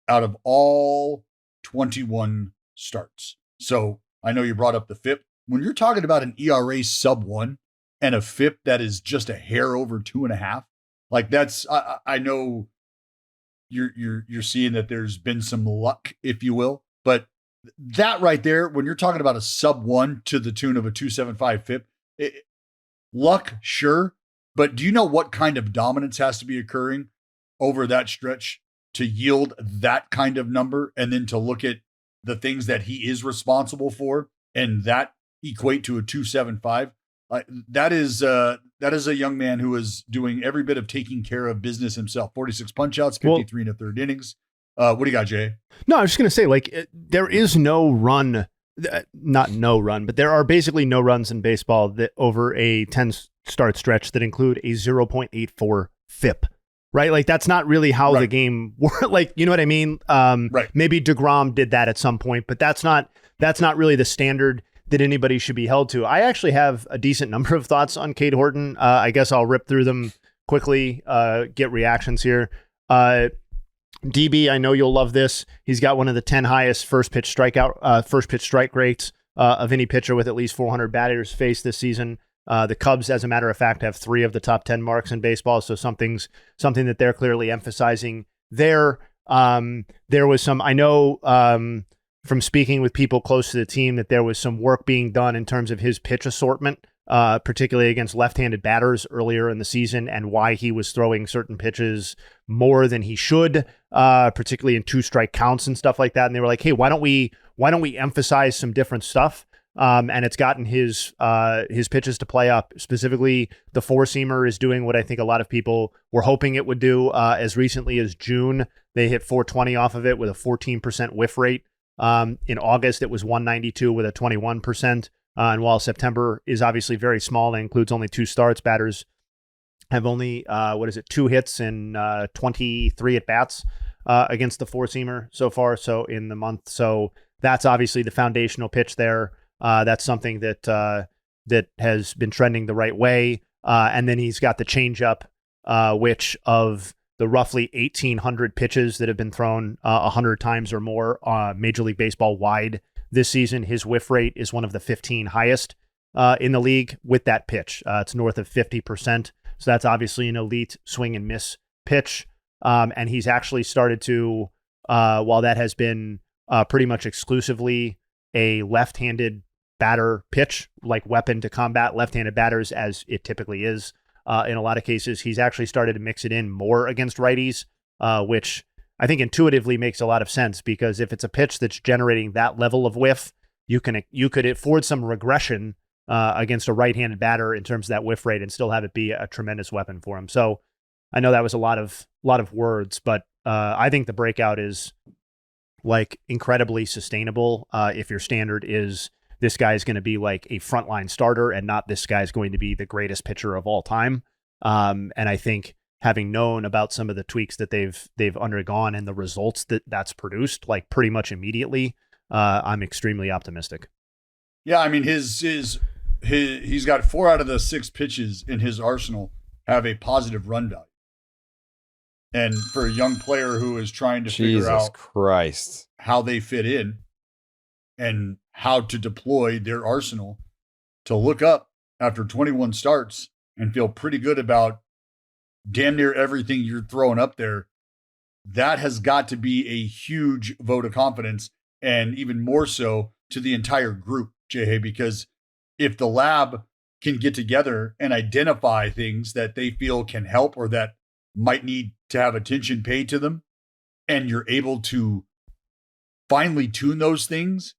out of all 21 starts. So I know you brought up the FIP. When you're talking about an ERA sub 1 and a FIP that is just a hair over 2.5, like that's, I know you're seeing that there's been some luck, if you will, but that right there, when you're talking about a sub 1 to the tune of a 2.75 FIP, luck, sure. But do you know what kind of dominance has to be occurring over that stretch to yield that kind of number, and then to look at the things that he is responsible for, and that equate to a 2.75. That is a young man who is doing every bit of taking care of business himself. 46 punch outs, 53 in the third innings. What do you got, Jay? No, I was just going to say, like, there is no run, not no run, but there are basically no runs in baseball that over a 10 start stretch that include a 0.84 FIP, right? Like, that's not really how the game works. Like, you know what I mean? Right. Maybe DeGrom did that at some point, but that's not really the standard that anybody should be held to. I actually have a decent number of thoughts on Cade Horton. I guess I'll rip through them quickly, get reactions here. DB, I know you'll love this. He's got one of the 10 highest first pitch strike rates of any pitcher with at least 400 batters faced this season. The Cubs, as a matter of fact, have 3 of the top 10 marks in baseball, so something that they're clearly emphasizing there. There was some, I know from speaking with people close to the team, that there was some work being done in terms of his pitch assortment, particularly against left-handed batters earlier in the season, and why he was throwing certain pitches more than he should, particularly in 2-strike counts and stuff like that. And they were like, hey, why don't we emphasize some different stuff? And it's gotten his pitches to play up. Specifically, the 4-seamer is doing what I think a lot of people were hoping it would do. As recently as June, they hit 420 off of it with a 14% whiff rate. In August, it was 192 with a 21%. And while September is obviously very small and includes only 2 starts, batters have only, 2 hits and 23 at-bats against the 4-seamer so far, so in the month. So that's obviously the foundational pitch there. That's something that has been trending the right way. And then he's got the changeup, which of the roughly 1,800 pitches that have been thrown 100 times or more Major League Baseball wide this season, his whiff rate is one of the 15 highest in the league with that pitch. It's north of 50%. So that's obviously an elite swing and miss pitch. And he's actually started to, while that has been pretty much exclusively a left-handed batter pitch, like weapon to combat left-handed batters, as it typically is in a lot of cases, he's actually started to mix it in more against righties, which I think intuitively makes a lot of sense, because if it's a pitch that's generating that level of whiff, you could afford some regression against a right-handed batter in terms of that whiff rate and still have it be a tremendous weapon for him. So I know that was a lot of words, but I think the breakout is like incredibly sustainable. If your standard is this guy is going to be like a frontline starter and not this guy is going to be the greatest pitcher of all time. And I think having known about some of the tweaks that they've undergone and the results that's produced, like pretty much immediately, I'm extremely optimistic. Yeah, I mean he's got 4 out of the 6 pitches in his arsenal have a positive run value. And for a young player who is trying to figure out how they fit in and how to deploy their arsenal, to look up after 21 starts and feel pretty good about damn near everything you're throwing up there, that has got to be a huge vote of confidence, and even more so to the entire group, Jayhay, because if the lab can get together and identify things that they feel can help or that might need to have attention paid to them, and you're able to finally tune those things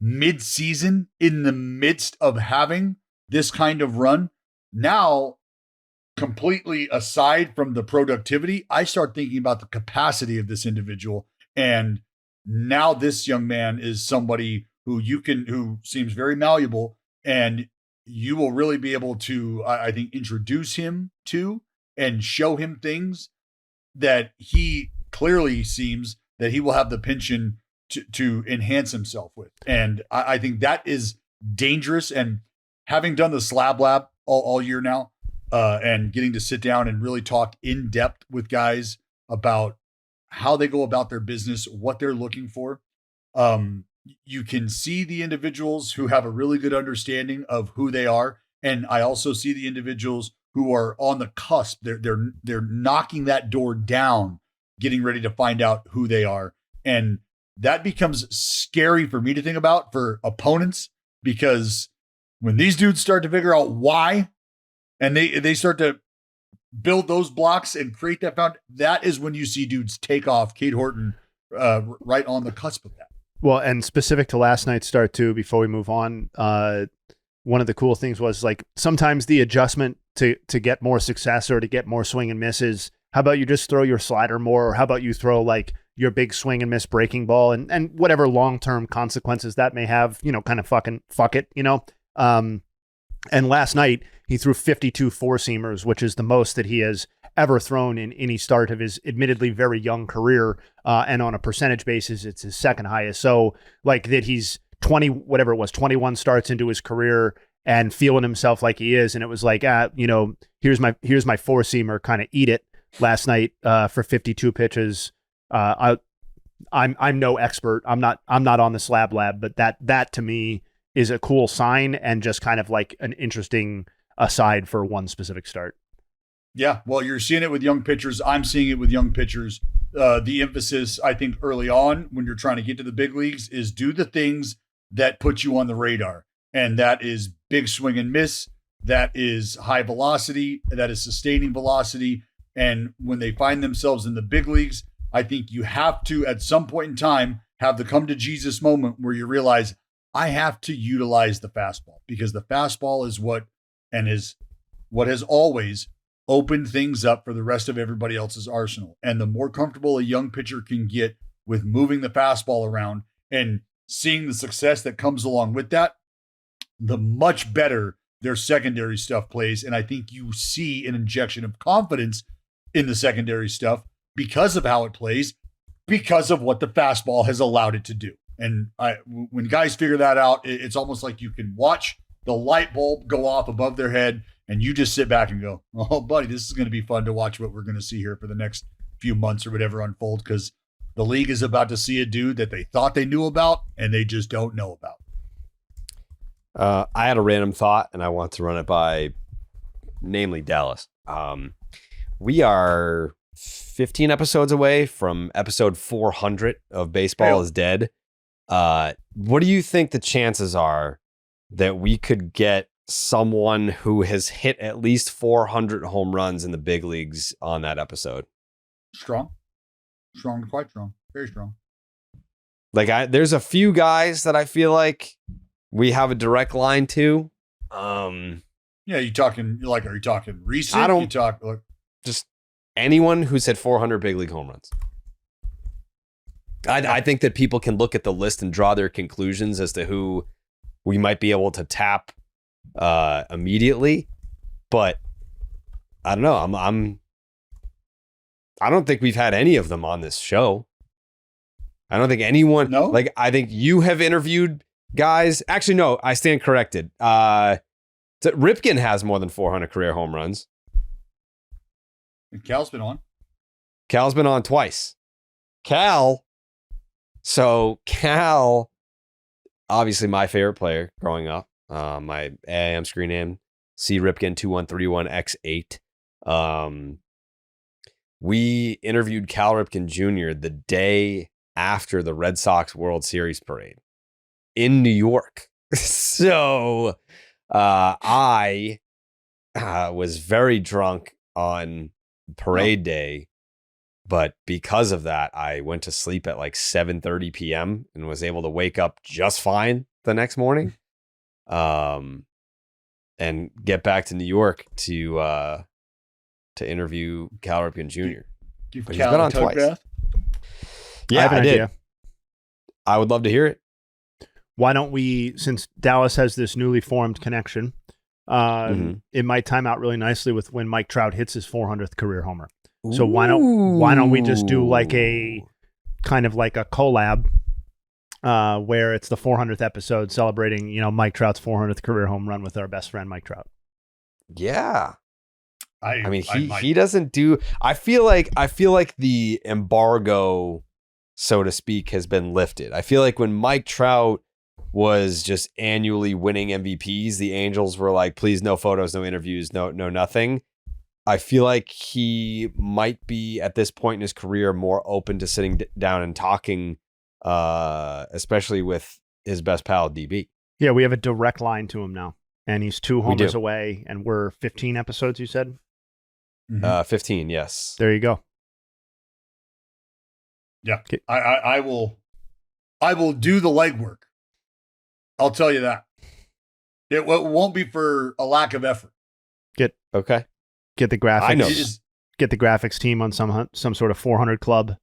mid-season in the midst of having this kind of run, now completely aside from the productivity, I start thinking about the capacity of this individual. And now this young man is somebody who seems very malleable, and you will really be able to, I think, introduce him to and show him things that he clearly seems that he will have the penchant to enhance himself with. And I think that is dangerous. And having done the Slab Lab all year now, and getting to sit down and really talk in depth with guys about how they go about their business, what they're looking for, you can see the individuals who have a really good understanding of who they are. And I also see the individuals who are on the cusp. They're knocking that door down, getting ready to find out who they are. And that becomes scary for me to think about for opponents, because when these dudes start to figure out why, and they start to build those blocks and create that found, that is when you see dudes take off. Cade Horton right on the cusp of that. Well, and specific to last night's start too, before we move on, one of the cool things was like sometimes the adjustment to get more success or to get more swing and misses. How about you just throw your slider more, or how about you throw like your big swing and miss breaking ball and whatever long-term consequences that may have, you know, kind of fucking fuck it, you know? And last night he threw 52 four-seamers, which is the most that he has ever thrown in any start of his admittedly very young career. And on a percentage basis, it's his second highest. So like that he's 21 starts into his career and feeling himself like he is. And it was like, you know, here's my four-seamer, kind of eat it last night for 52 pitches. I'm no expert. I'm not on the slab lab, but that to me is a cool sign and just kind of like an interesting aside for one specific start. Yeah, well, you're seeing it with young pitchers. I'm seeing it with young pitchers. The emphasis, I think, early on when you're trying to get to the big leagues is do the things that put you on the radar. And that is big swing and miss. That is high velocity. That is sustaining velocity. And when they find themselves in the big leagues, I think you have to, at some point in time, have the come to Jesus moment where you realize I have to utilize the fastball, because the fastball is what has always opened things up for the rest of everybody else's arsenal. And the more comfortable a young pitcher can get with moving the fastball around and seeing the success that comes along with that, the much better their secondary stuff plays. And I think you see an injection of confidence in the secondary stuff because of how it plays, because of what the fastball has allowed it to do. And when guys figure that out, it's almost like you can watch the light bulb go off above their head and you just sit back and go, oh, buddy, this is going to be fun to watch what we're going to see here for the next few months or whatever unfold, because the league is about to see a dude that they thought they knew about and they just don't know about. I had a random thought and I want to run it by, namely Dallas. We are 15 episodes away from episode 400 of Baseball is Dead. What do you think the chances are that we could get someone who has hit at least 400 home runs in the big leagues on that episode? Strong, quite strong, very strong. Like there's a few guys that I feel like we have a direct line to. Yeah, are you talking recent? I don't you talk like just anyone who's hit 400 big league home runs. I think that people can look at the list and draw their conclusions as to who we might be able to tap immediately, but I don't know. I don't think we've had any of them on this show. I don't think anyone. No? Like I think you have interviewed guys. Actually, no, I stand corrected. Ripken has more than 400 career home runs. And Cal's been on. Cal's been on twice. Cal, obviously my favorite player growing up. My AIM screen name, C Ripken 2131X8. We interviewed Cal Ripken Jr. the day after the Red Sox World Series parade in New York. So I was very drunk on parade day, but because of that, I went to sleep at like 7:30 p.m. and was able to wake up just fine the next morning, and get back to New York to interview Cal Ripken Jr. But he's been on twice. Bath? Yeah, I did. Idea. I would love to hear it. Why don't we, since Dallas has this newly formed connection, it might time out really nicely with when Mike Trout hits his 400th career homer. So why don't we just do like a kind of like a collab where it's the 400th episode celebrating, you know, Mike Trout's 400th career home run with our best friend Mike Trout. Yeah. I mean, he doesn't do. I feel like the embargo, so to speak, has been lifted. I feel like when Mike Trout was just annually winning MVPs, the Angels were like, please, no photos, no interviews, no nothing. I feel like he might be at this point in his career more open to sitting down and talking, especially with his best pal, DB. Yeah, we have a direct line to him now, and he's 2 homers away, and we're 15 episodes, you said? Mhm. 15, yes. There you go. Yeah, Okay. I will do the legwork. I'll tell you that. It won't be for a lack of effort. Okay. Get the graphics. I know. Get the graphics team on some sort of 400 club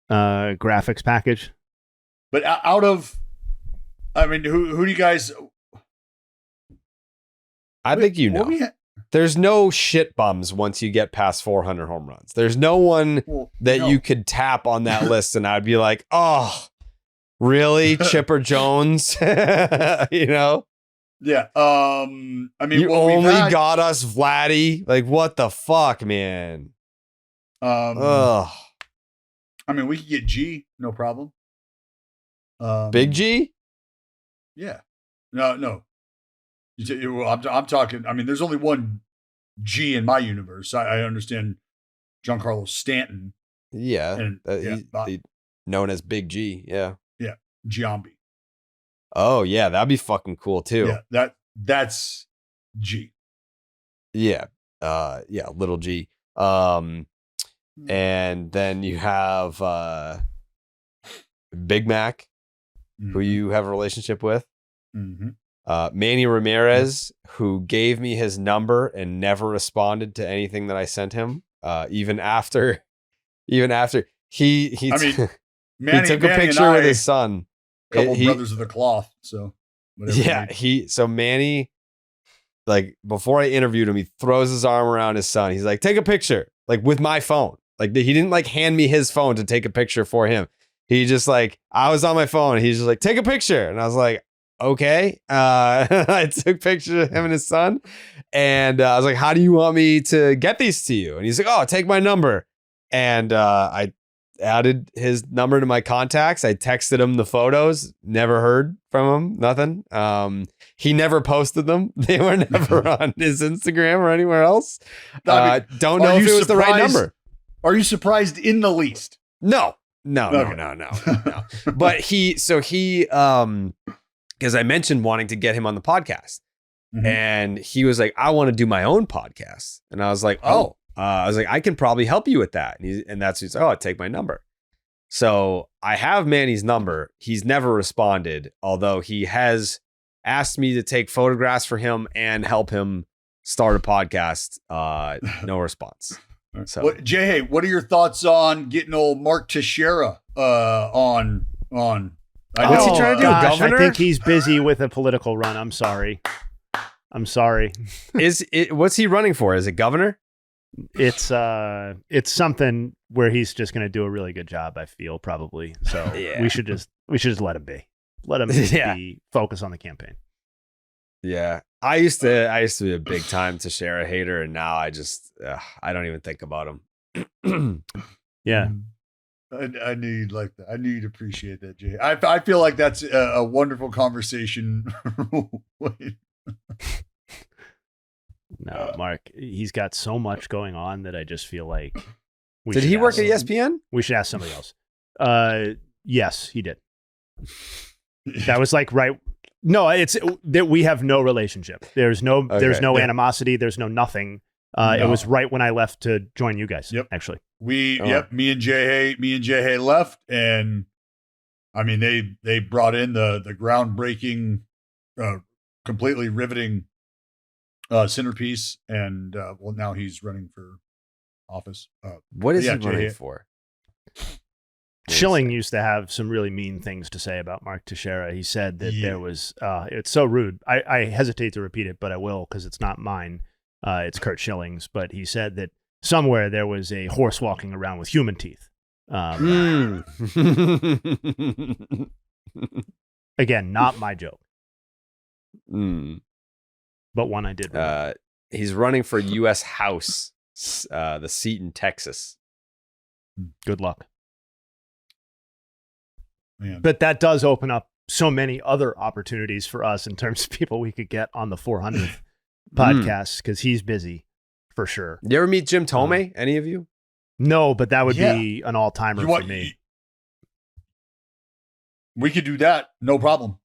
graphics package. But out of, I mean, who do you guys? I think you know. There's no shit bums once you get past 400 home runs. There's no one that you could tap on that list and I'd be like, oh, really? Chipper Jones? You know? Yeah. I mean, you only got us Vladdy. Like, what the fuck, man? I mean, we could get G, no problem. Big G? Yeah. No. I'm talking. I mean, there's only one G in my universe. I understand Giancarlo Stanton. Yeah. And, known as Big G. Yeah. Yeah. Giambi. Oh, yeah. That'd be fucking cool, too. Yeah. That's G. Yeah. Yeah. Little G. And then you have Big Mac, who you have a relationship with. Mm-hmm. Manny Ramirez, who gave me his number and never responded to anything that I sent him. Even after he I mean, he took a picture with his son. Couple brothers of the cloth. So yeah, so Manny, like before I interviewed him, he throws his arm around his son. He's like, take a picture, like with my phone. Like he didn't like hand me his phone to take a picture for him. He just like, I was on my phone. He's just like, take a picture. And I was like, okay. I took pictures of him and his son. And I was like, how do you want me to get these to you? And he's like, oh, take my number. And I added his number to my contacts. I texted him the photos, never heard from him, nothing. He never posted them. They were never on his Instagram or anywhere else. Don't know if it was the right number. Are you surprised in the least? No. No. But because I mentioned wanting to get him on the podcast. Mm-hmm. And he was like, I want to do my own podcast. And I was like, I was like, I can probably help you with that. And he's like, take my number. So I have Manny's number. He's never responded, although he has asked me to take photographs for him and help him start a podcast. No response. So Jayhay, what are your thoughts on getting old Mark Teixeira on? What's he trying to do? Governor? I think he's busy with a political run. I'm sorry. What's he running for? Is it governor? It's something where he's just going to do a really good job, I feel, probably. So we should just let him be. Let him be focus on the campaign. Yeah. I used to be a big time Teixeira hater, and now I just I don't even think about him. Yeah. I knew you'd like that. I knew you'd appreciate that, Jay. I feel like that's a wonderful conversation. No, Mark, he's got so much going on that I just feel like Did he work at ESPN? We should ask somebody else. Yes, he did. That was like right. No, it's that we have no relationship. There's no animosity. There's no nothing. It was right when I left to join you guys. Yep. Actually. Me and Jayhay left, and I mean they brought in the groundbreaking, completely riveting centerpiece, and now he's running for office. What is he running for? Schilling used to have some really mean things to say about Mark Teixeira. He said that there was, it's so rude. I hesitate to repeat it, but I will because it's not mine. It's Curt Schilling's, but he said that somewhere there was a horse walking around with human teeth. Again, not my joke. But one I did. He's running for U.S. House, the seat in Texas. Good luck. Man. But that does open up so many other opportunities for us in terms of people we could get on the 400th podcast because he's busy for sure. You ever meet Jim Tomei? Any of you? No, but that would be an all-timer for me. We could do that. No problem.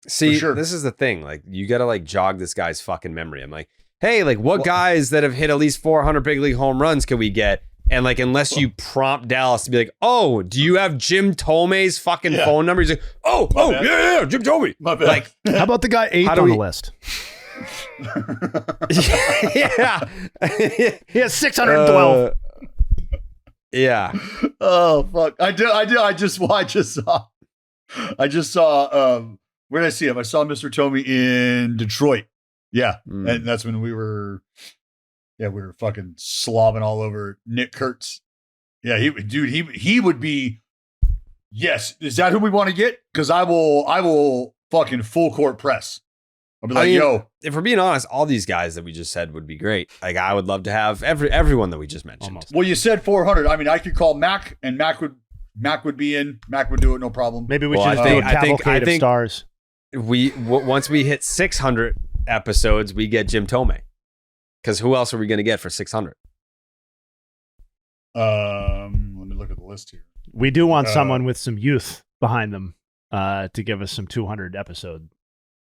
See, this is the thing. Like, you got to like jog this guy's fucking memory. I'm like, hey, like what guys that have hit at least 400 big league home runs can we get? And like, unless you prompt Dallas to be like, oh, do you have Jim Tomei's fucking phone number? He's like, yeah, Jim Tomei. My bad. Like, how about the guy 8th on the list? Yeah. He has 612. Yeah. Oh fuck! I just saw. Where did I see him? I saw Mr. Tomei in Detroit. Yeah, and that's when we were fucking slobbing all over Nick Kurtz. Yeah, he would be. Yes, is that who we want to get? Because I will fucking full court press. I'll be like, yo. If we're being honest, all these guys that we just said would be great. Like, I would love to have everyone that we just mentioned. Almost. Well, you said 400. I mean, I could call Mac, and Mac would be in. Mac would do it, no problem. Maybe we should do a cavalcade of stars. Once we hit 600 episodes, we get Jim Tomei. Because who else are we going to get for 600? Let me look at the list here. We do want someone with some youth behind them to give us some 200 episode.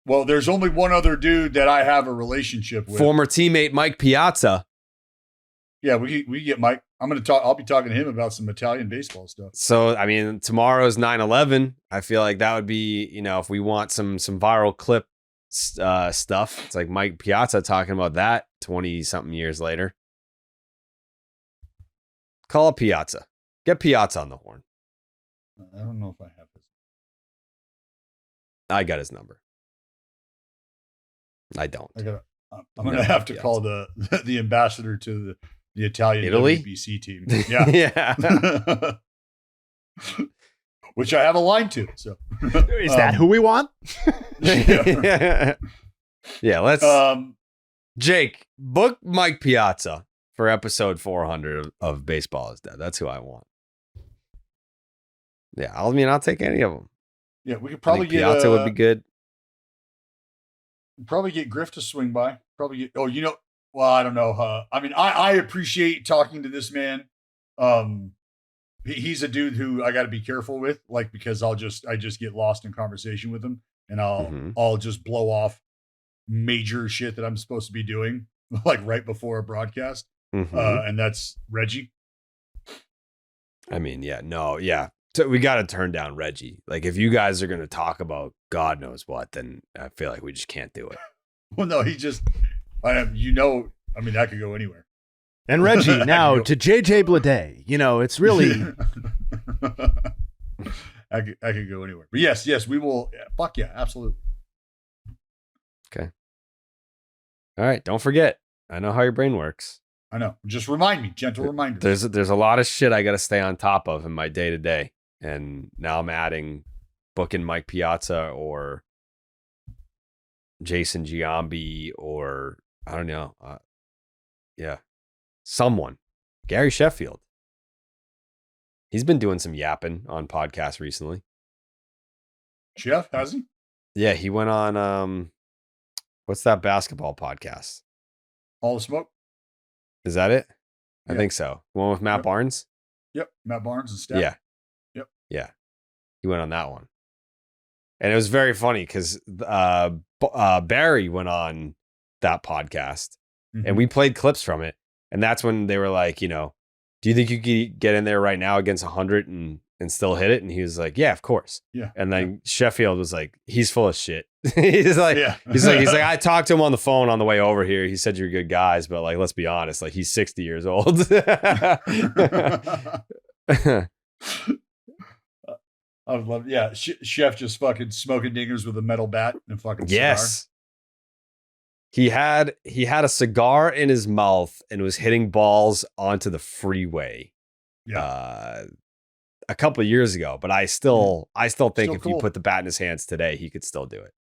Well, there's only one other dude that I have a relationship with. Former teammate Mike Piazza. Yeah, we get Mike. I'll be talking to him about some Italian baseball stuff. So, I mean, tomorrow's 9/11. I feel like that would be, if we want some viral clip stuff, it's like Mike Piazza talking about that 20-something years later. Call up Piazza. Get Piazza on the horn. I don't know if I have his. I got his number. I don't. I'm going to have to call the ambassador to the Italian Italy? WBC team. Yeah. Yeah. Which I have a line to. So is that who we want? Yeah, let's Jake, book Mike Piazza for episode 400 of Baseball is Dead. That's who I want. Yeah, I'll take any of them. Yeah, we could probably get Piazza would be good. Probably get Griff to swing by. Probably get. Oh, well, I don't know. I mean, I appreciate talking to this man. He's a dude who I got to be careful with, like, because I just get lost in conversation with him, and I'll just blow off major shit that I'm supposed to be doing, like right before a broadcast. And that's Reggie. I mean, we got to turn down Reggie. Like, if you guys are going to talk about God knows what, then I feel like we just can't do it. Well, no, I mean, that could go anywhere. And Reggie, now to JJ Bleday. It's really. I could go anywhere. But yes, we will. Yeah, fuck yeah, absolutely. Okay. All right. Don't forget. I know how your brain works. I know. Just remind me. Gentle reminders. There's a lot of shit I got to stay on top of in my day to day. And now I'm adding booking Mike Piazza or Jason Giambi or I don't know. Someone. Gary Sheffield. He's been doing some yapping on podcasts recently. Jeff, has he? Yeah, he went on what's that basketball podcast? All the Smoke? Is that it? Yeah. I think so. The one with Matt Barnes? Yep. Matt Barnes and Steph. Yeah. Yep. Yeah. He went on that one. And it was very funny because Barry went on that podcast and we played clips from it. And that's when they were like, do you think you could get in there right now against 100 and still hit it? And he was like, yeah, of course. Yeah. And then Sheffield was like, he's full of shit. he's like, I talked to him on the phone on the way over here. He said, you're good guys, but like, let's be honest, like he's 60 years old. I would love, yeah. Chef just fucking smoking dingers with a metal bat and fucking cigar. Yes. He had a cigar in his mouth and was hitting balls onto the freeway. Yeah. A couple of years ago, but I still think Still if cool. you put the bat in his hands today, he could still do it.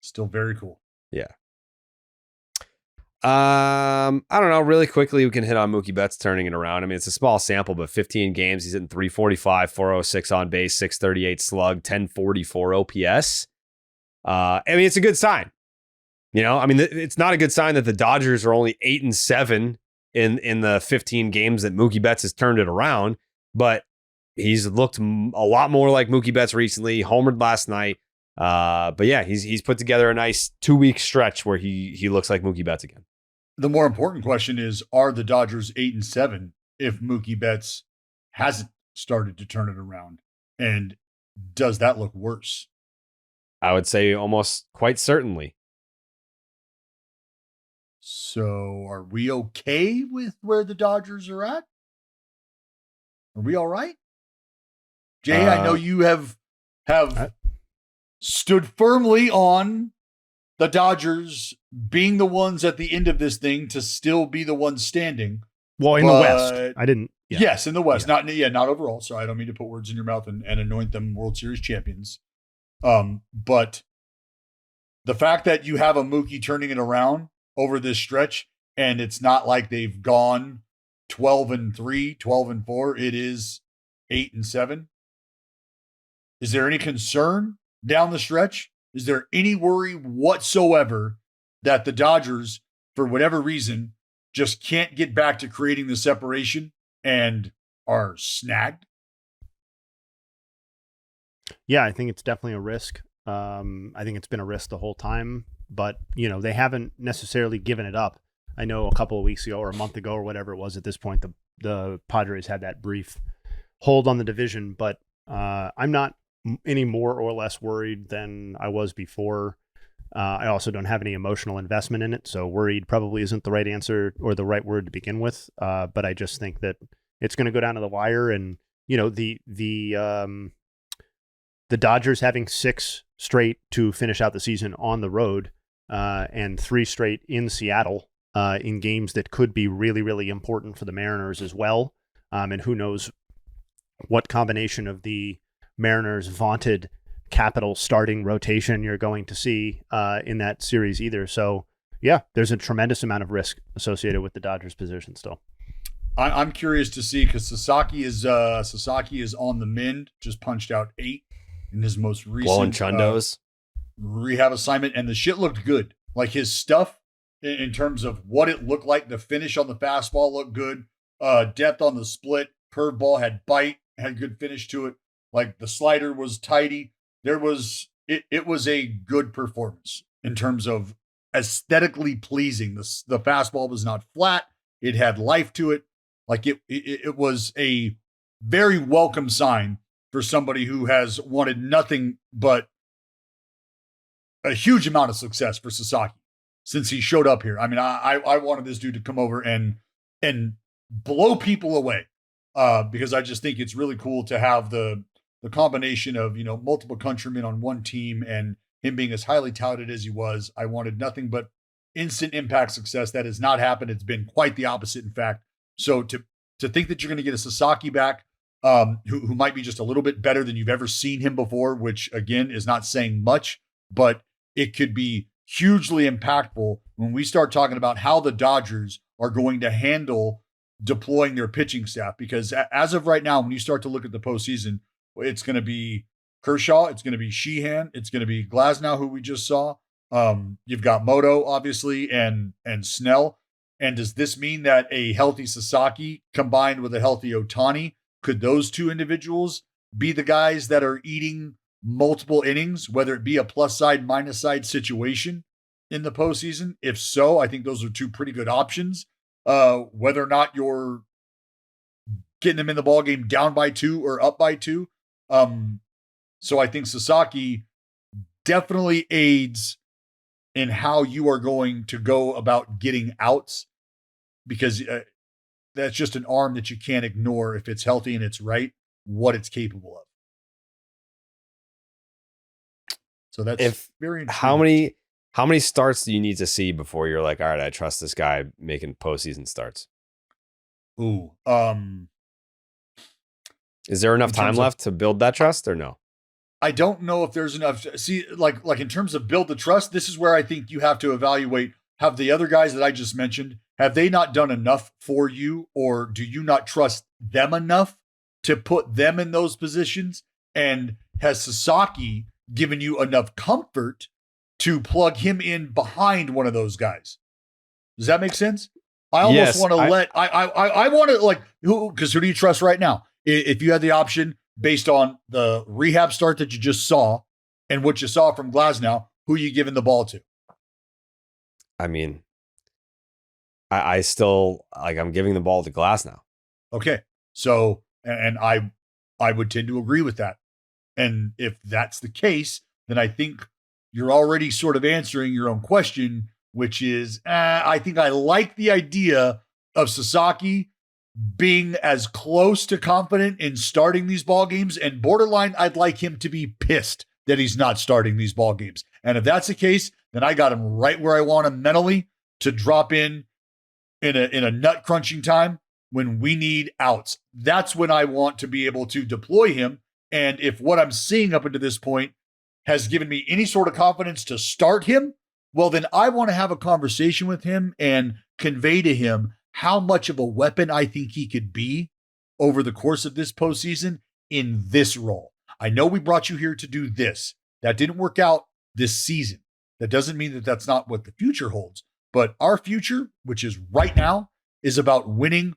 Still very cool. Yeah. I don't know. Really quickly, we can hit on Mookie Betts turning it around. I mean, it's a small sample, but 15 games. He's hitting 345, 406 on base, 638 slug, 1044 OPS. I mean, it's a good sign. I mean, it's not a good sign that the Dodgers are only 8-7 in the 15 games that Mookie Betts has turned it around, but he's looked a lot more like Mookie Betts recently. Homered last night. But yeah, he's put together a nice 2-week stretch where he looks like Mookie Betts again. the more important question is, are the Dodgers 8-7 if Mookie Betts hasn't started to turn it around? And does that look worse? I would say almost quite certainly. So are we okay with where the Dodgers are at? Are we all right? Jay, I know you have stood firmly on the Dodgers being the ones at the end of this thing to still be the ones standing. Well, in the West, I didn't. Yeah. Yes, in the West, not overall. Sorry, I don't mean to put words in your mouth and anoint them World Series champions. But the fact that you have a Mookie turning it around over this stretch, and it's not like they've gone 12-3, 12-4. It is 8-7. Is there any concern down the stretch? Is there any worry whatsoever that the Dodgers, for whatever reason, just can't get back to creating the separation and are snagged? Yeah, I think it's definitely a risk. I think it's been a risk the whole time, but they haven't necessarily given it up. I know a couple of weeks ago or a month ago or whatever it was at this point, the Padres had that brief hold on the division, but I'm not any more or less worried than I was before. I also don't have any emotional investment in it, so worried probably isn't the right answer or the right word to begin with. But I just think that it's going to go down to the wire, and the Dodgers having 6 straight to finish out the season on the road, and 3 straight in Seattle in games that could be really, really important for the Mariners as well. And who knows what combination of the Mariners' vaunted capital starting rotation you're going to see in that series either. So, yeah, there's a tremendous amount of risk associated with the Dodgers' position still. I'm curious to see, because Sasaki is on the mend, just punched out 8 in his most recent rehab assignment, and the shit looked good. Like his stuff in terms of what it looked like, the finish on the fastball looked good, depth on the split, curveball had bite, had good finish to it. Like the slider was tidy. It was a good performance in terms of aesthetically pleasing. The fastball was not flat. It had life to it. Like it was a very welcome sign for somebody who has wanted nothing but a huge amount of success for Sasaki since he showed up here. I mean, I wanted this dude to come over and blow people away because I just think it's really cool to have the combination of, multiple countrymen on one team and him being as highly touted as he was. I wanted nothing but instant impact success. That has not happened. It's been quite the opposite, in fact. So to think that you're going to get a Sasaki back who might be just a little bit better than you've ever seen him before, which again is not saying much, but it could be hugely impactful when we start talking about how the Dodgers are going to handle deploying their pitching staff. Because as of right now, when you start to look at the postseason, it's going to be Kershaw, it's going to be Sheehan, it's going to be Glasnow, who we just saw. You've got Moto, obviously, and Snell. And does this mean that a healthy Sasaki combined with a healthy Ohtani, could those two individuals be the guys that are eating multiple innings, whether it be a plus side, minus side situation in the postseason? If so, I think those are 2 pretty good options. Whether or not you're getting them in the ball game down by 2 or up by 2. So I think Sasaki definitely aids in how you are going to go about getting outs, because that's just an arm that you can't ignore if it's healthy and it's right, what it's capable of. So that's very interesting. How many starts do you need to see before you're like, all right, I trust this guy making postseason starts? Ooh. Is there enough time left to build that trust or no? I don't know if there's enough. See, like in terms of build the trust, this is where I think you have to evaluate, have the other guys that I just mentioned, have they not done enough for you, or do you not trust them enough to put them in those positions? And has Sasaki given you enough comfort to plug him in behind one of those guys? Does that make sense? I almost want to I want to, like, who do you trust right now? If you had the option based on the rehab start that you just saw and what you saw from Glasnow, who are you giving the ball to? I mean, I still like I'm giving the ball to Glass now. Okay. So, and I would tend to agree with that. And if that's the case, then I think you're already sort of answering your own question, which is, I think I like the idea of Sasaki being as close to confident in starting these ball games, and borderline, I'd like him to be pissed that he's not starting these ball games. And if that's the case, then I got him right where I want him mentally to drop in a nut crunching time when we need outs. That's when I want to be able to deploy him. And if what I'm seeing up until this point has given me any sort of confidence to start him, well, then I want to have a conversation with him and convey to him how much of a weapon I think he could be over the course of this postseason in this role. I know we brought you here to do this. That didn't work out this season. That doesn't mean that that's not what the future holds. But our future, which is right now, is about winning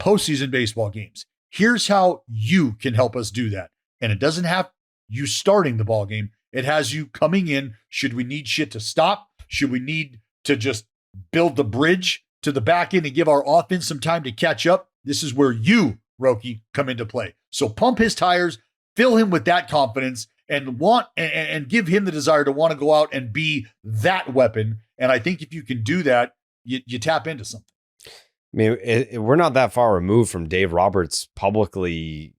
postseason baseball games. Here's how you can help us do that. And it doesn't have you starting the ball game. It has you coming in. Should we need shit to stop? Should we need to just build the bridge to the back end and give our offense some time to catch up? This is where you, Roki, come into play. So pump his tires, fill him with that confidence, and give him the desire to want to go out and be that weapon. And I think if you can do that, you tap into something. I mean, we're not that far removed from Dave Roberts publicly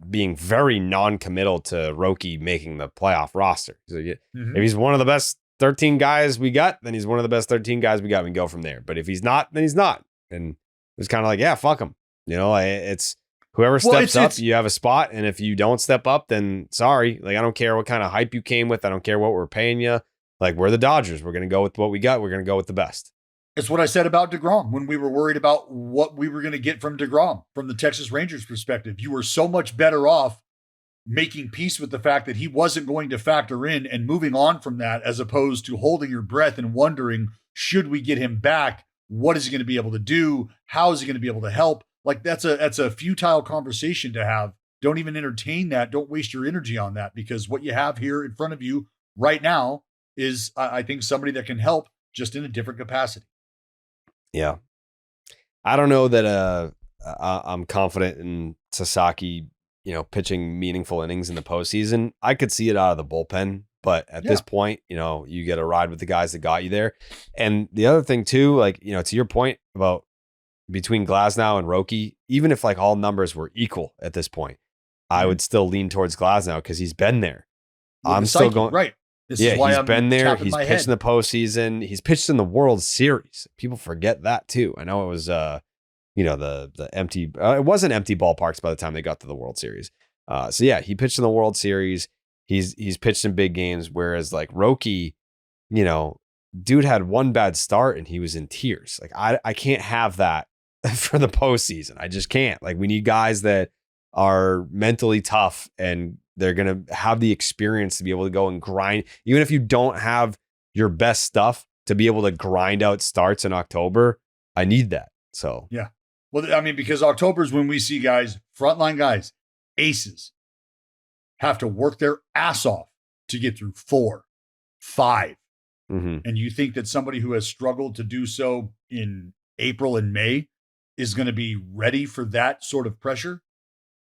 being very non-committal to Roki making the playoff roster. So if he's one of the best 13 guys we got, then he's one of the best 13 guys we got. We can go from there. But if he's not, then he's not. And it's kind of like, yeah, fuck him. You know, it's whoever steps up, you have a spot. And if you don't step up, then sorry. Like, I don't care what kind of hype you came with. I don't care what we're paying you. Like, we're the Dodgers. We're going to go with what we got. We're going to go with the best. It's what I said about DeGrom when we were worried about what we were going to get from DeGrom from the Texas Rangers perspective. You were so much better off making peace with the fact that he wasn't going to factor in and moving on from that, as opposed to holding your breath and wondering, should we get him back? What is he going to be able to do? How is he going to be able to help? Like, that's a futile conversation to have. Don't even entertain that. Don't waste your energy on that, because what you have here in front of you right now is, I think, somebody that can help just in a different capacity. Yeah. I don't know that I'm confident in Sasaki, pitching meaningful innings in the postseason. I could see it out of the bullpen, but at this point, you get a ride with the guys that got you there. And the other thing too, like, to your point about between Glasnow and Roki, even if like all numbers were equal at this point, I would still lean towards Glasnow because he's been there. I'm still going right. This is why he's I'm been there. He's pitched pitched in the postseason. He's pitched in the World Series. People forget that too. I know it was, the empty. It wasn't empty ballparks by the time they got to the World Series. So yeah, he pitched in the World Series. He's pitched in big games. Whereas like Roki, dude had one bad start and he was in tears. Like I can't have that for the postseason. I just can't. Like, we need guys that are mentally tough and they're going to have the experience to be able to go and grind. Even if you don't have your best stuff, to be able to grind out starts in October, I need that. So, yeah. Well, I mean, because October is when we see guys, frontline guys, aces, have to work their ass off to get through 4, 5. Mm-hmm. And you think that somebody who has struggled to do so in April and May is going to be ready for that sort of pressure?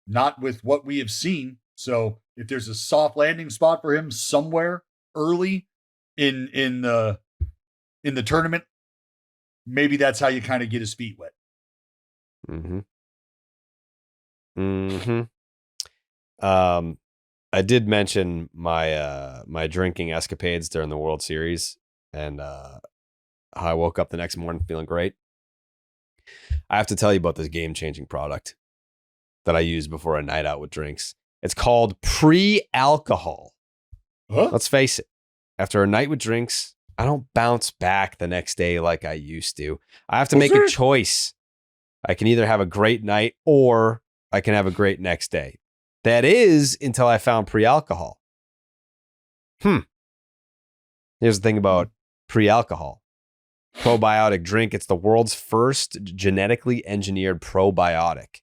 Not with what we have seen. So if there's a soft landing spot for him somewhere early in the tournament, maybe that's how you kind of get his feet wet. Mm-hmm. Mm-hmm. I did mention my drinking escapades during the World Series, and I woke up the next morning feeling great. I have to tell you about this game-changing product that I use before a night out with drinks. It's called pre-alcohol. Huh? Let's face it. After a night with drinks, I don't bounce back the next day like I used to. I have to make a choice. I can either have a great night or I can have a great next day. That is until I found pre-alcohol. Here's the thing about pre-alcohol. Probiotic drink. It's the world's first genetically engineered probiotic.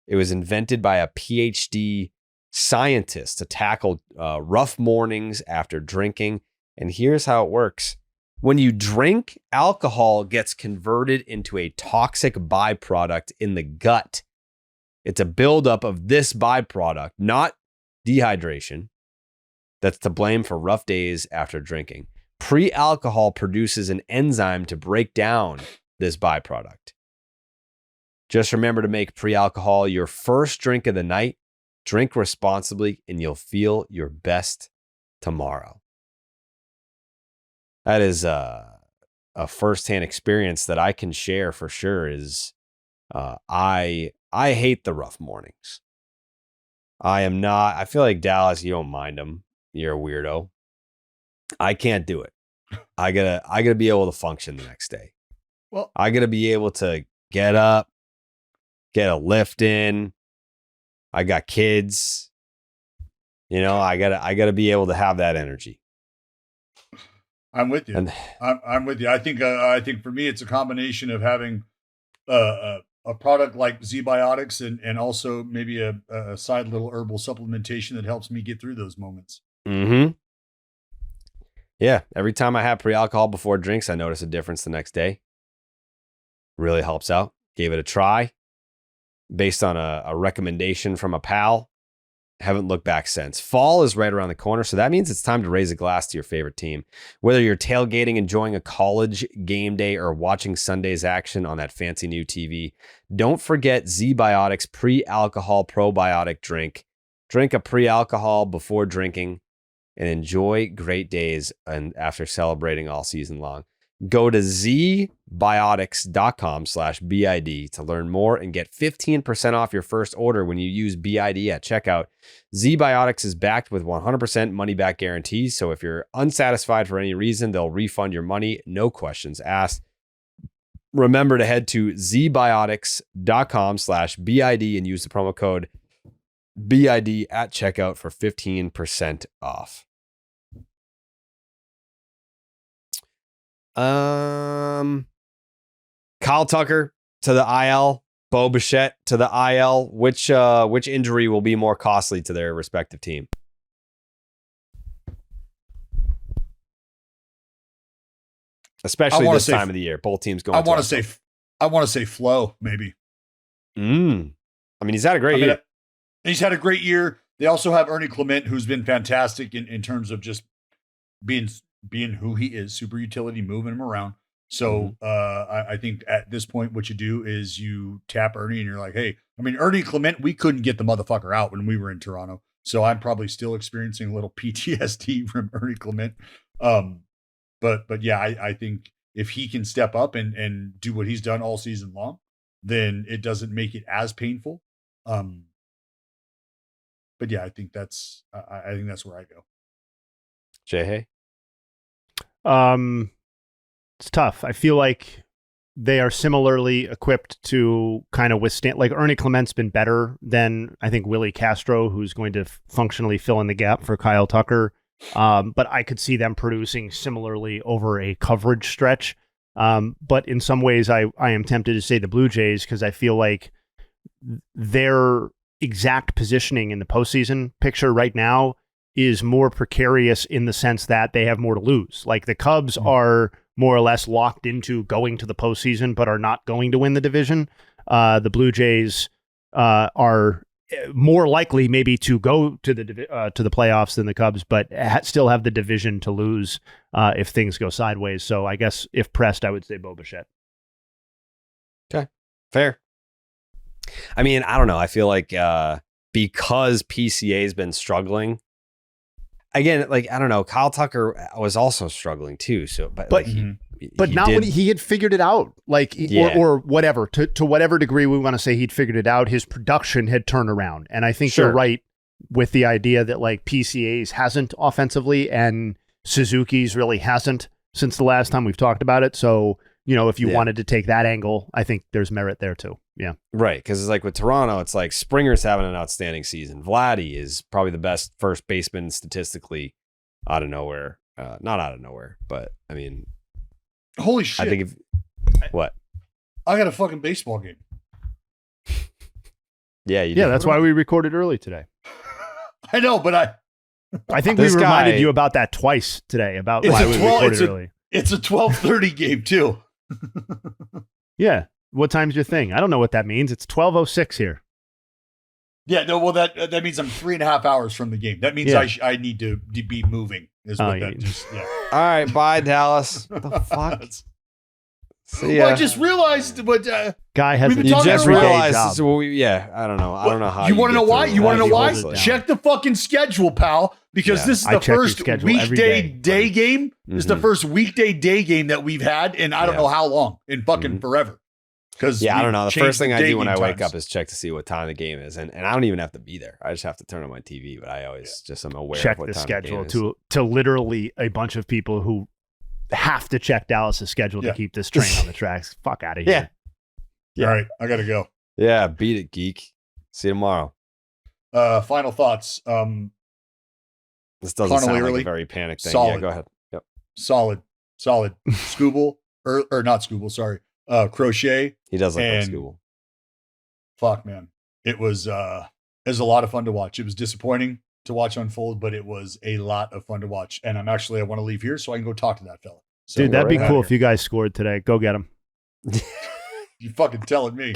It was invented by a PhD scientist to tackle rough mornings after drinking. And here's how it works. When you drink, alcohol gets converted into a toxic byproduct in the gut. It's a buildup of this byproduct, not dehydration, that's to blame for rough days after drinking. Pre-alcohol produces an enzyme to break down this byproduct. Just remember to make pre-alcohol your first drink of the night. Drink responsibly, and you'll feel your best tomorrow. That is a firsthand experience that I can share for sure. Is I hate the rough mornings. I feel like Dallas, you don't mind them. You're a weirdo. I can't do it. I gotta be able to function the next day. Well, I gotta be able to get up, get a lift in. I got kids. I gotta be able to have that energy. I'm with you. I'm with you. I think for me, it's a combination of having a product like Z-Biotics and also maybe a side little herbal supplementation that helps me get through those moments. Mm-hmm. Yeah. Every time I have pre-alcohol before drinks, I notice a difference the next day. Really helps out. Gave it a try based on a recommendation from a pal. Haven't looked back since. Fall is right around the corner, so that means it's time to raise a glass to your favorite team. Whether you're tailgating, enjoying a college game day, or watching Sunday's action on that fancy new TV, don't forget Z-Biotics pre-alcohol probiotic drink. Drink a pre-alcohol before drinking and enjoy great days and after celebrating all season long. Go to zbiotics.com/BID to learn more and get 15% off your first order when you use BID at checkout. Z-Biotics is backed with 100% money-back guarantees, so if you're unsatisfied for any reason, they'll refund your money, no questions asked. Remember to head to zbiotics.com/BID and use the promo code BID at checkout for 15% off. Kyle Tucker to the IL, Bo Bichette to the IL. Which injury will be more costly to their respective team? Especially this time of the year. Both teams going. I want to say Flo, maybe. I mean, he's had a great year. He's had a great year. They also have Ernie Clement, who's been fantastic in terms of just being who he is, super utility, moving him around. So I think at this point, what you do is you tap Ernie and you're like, hey, Ernie Clement, we couldn't get the motherfucker out when we were in Toronto. So I'm probably still experiencing a little PTSD from Ernie Clement. But yeah, I think if he can step up and do what he's done all season long, then it doesn't make it as painful. But yeah, I think that's where I go. Jayhay? It's tough. I feel like they are similarly equipped to kind of withstand. Like Ernie Clement's been better than I think Willie Castro, who's going to functionally fill in the gap for Kyle Tucker. But I could see them producing similarly over a coverage stretch. But in some ways, I am tempted to say the Blue Jays because I feel like their exact positioning in the postseason picture right now is more precarious in the sense that they have more to lose. Like the Cubs are more or less locked into going to the postseason, but are not going to win the division. The Blue Jays are more likely maybe to go to the playoffs than the Cubs, but still have the division to lose if things go sideways. So I guess if pressed, I would say Bo Bichette. Okay, fair. I don't know. I feel like because PCA has been struggling. Again, I don't know. Kyle Tucker was also struggling too. So, but he had figured it out. Or whatever to whatever degree we want to say he'd figured it out. His production had turned around, and I think you're right with the idea that PCA's hasn't offensively, and Suzuki's really hasn't since the last time we've talked about it. So if you wanted to take that angle, I think there's merit there too. Yeah. Right. Because it's with Toronto, it's Springer's having an outstanding season. Vladdy is probably the best first baseman statistically out of nowhere. Not out of nowhere, but holy shit. I think what? I got a fucking baseball game. Yeah. You that's why we recorded early today. I know, but I think we reminded you about that twice today about why we recorded early. It's a 12:30 game too. Yeah. What time's your thing? I don't know what that means. It's 12:06 here. Yeah, no, well, that means I'm 3.5 hours from the game. That means Yeah. I need to be moving. Is what that just, yeah. All right, bye, Dallas. What the fuck? See ya. Well, I just realized what Guy has We've a been You talking just everyday realized. job. So I don't know. I don't know how. you want to know get why? through You want to life. know why? Hold it down. Check the fucking schedule, pal, because Yeah. this is I the check your first schedule every weekday day, day game. This is the Mhm. first weekday day game that we've had in I don't Yeah. know how long, in fucking Mhm. forever. Because Yeah, I don't know. The first thing I do when I wake times. up is check to see what time the game is, and I don't even have to be there. I just have to turn on my TV. But I always just am aware check of what the time schedule the game is. to literally a bunch of people who have to check Dallas's schedule Yeah. to keep this train on the tracks. Fuck out of here. Yeah. All right, I gotta go. Yeah, beat it, geek. See you tomorrow. Final thoughts. This doesn't Connolly sound like early. a very panic thing. Solid. Yeah, go ahead. Yep. Solid. Scooble or not Scooble. Sorry, Crochet. He does like And- school. Fuck, man, it was a lot of fun to watch. It was disappointing to watch unfold, but it was a lot of fun to watch. And I want to leave here so I can go talk to that fella. So Dude, that'd be we're cool outta if you guys scored today. Go get him. here. You fucking telling me.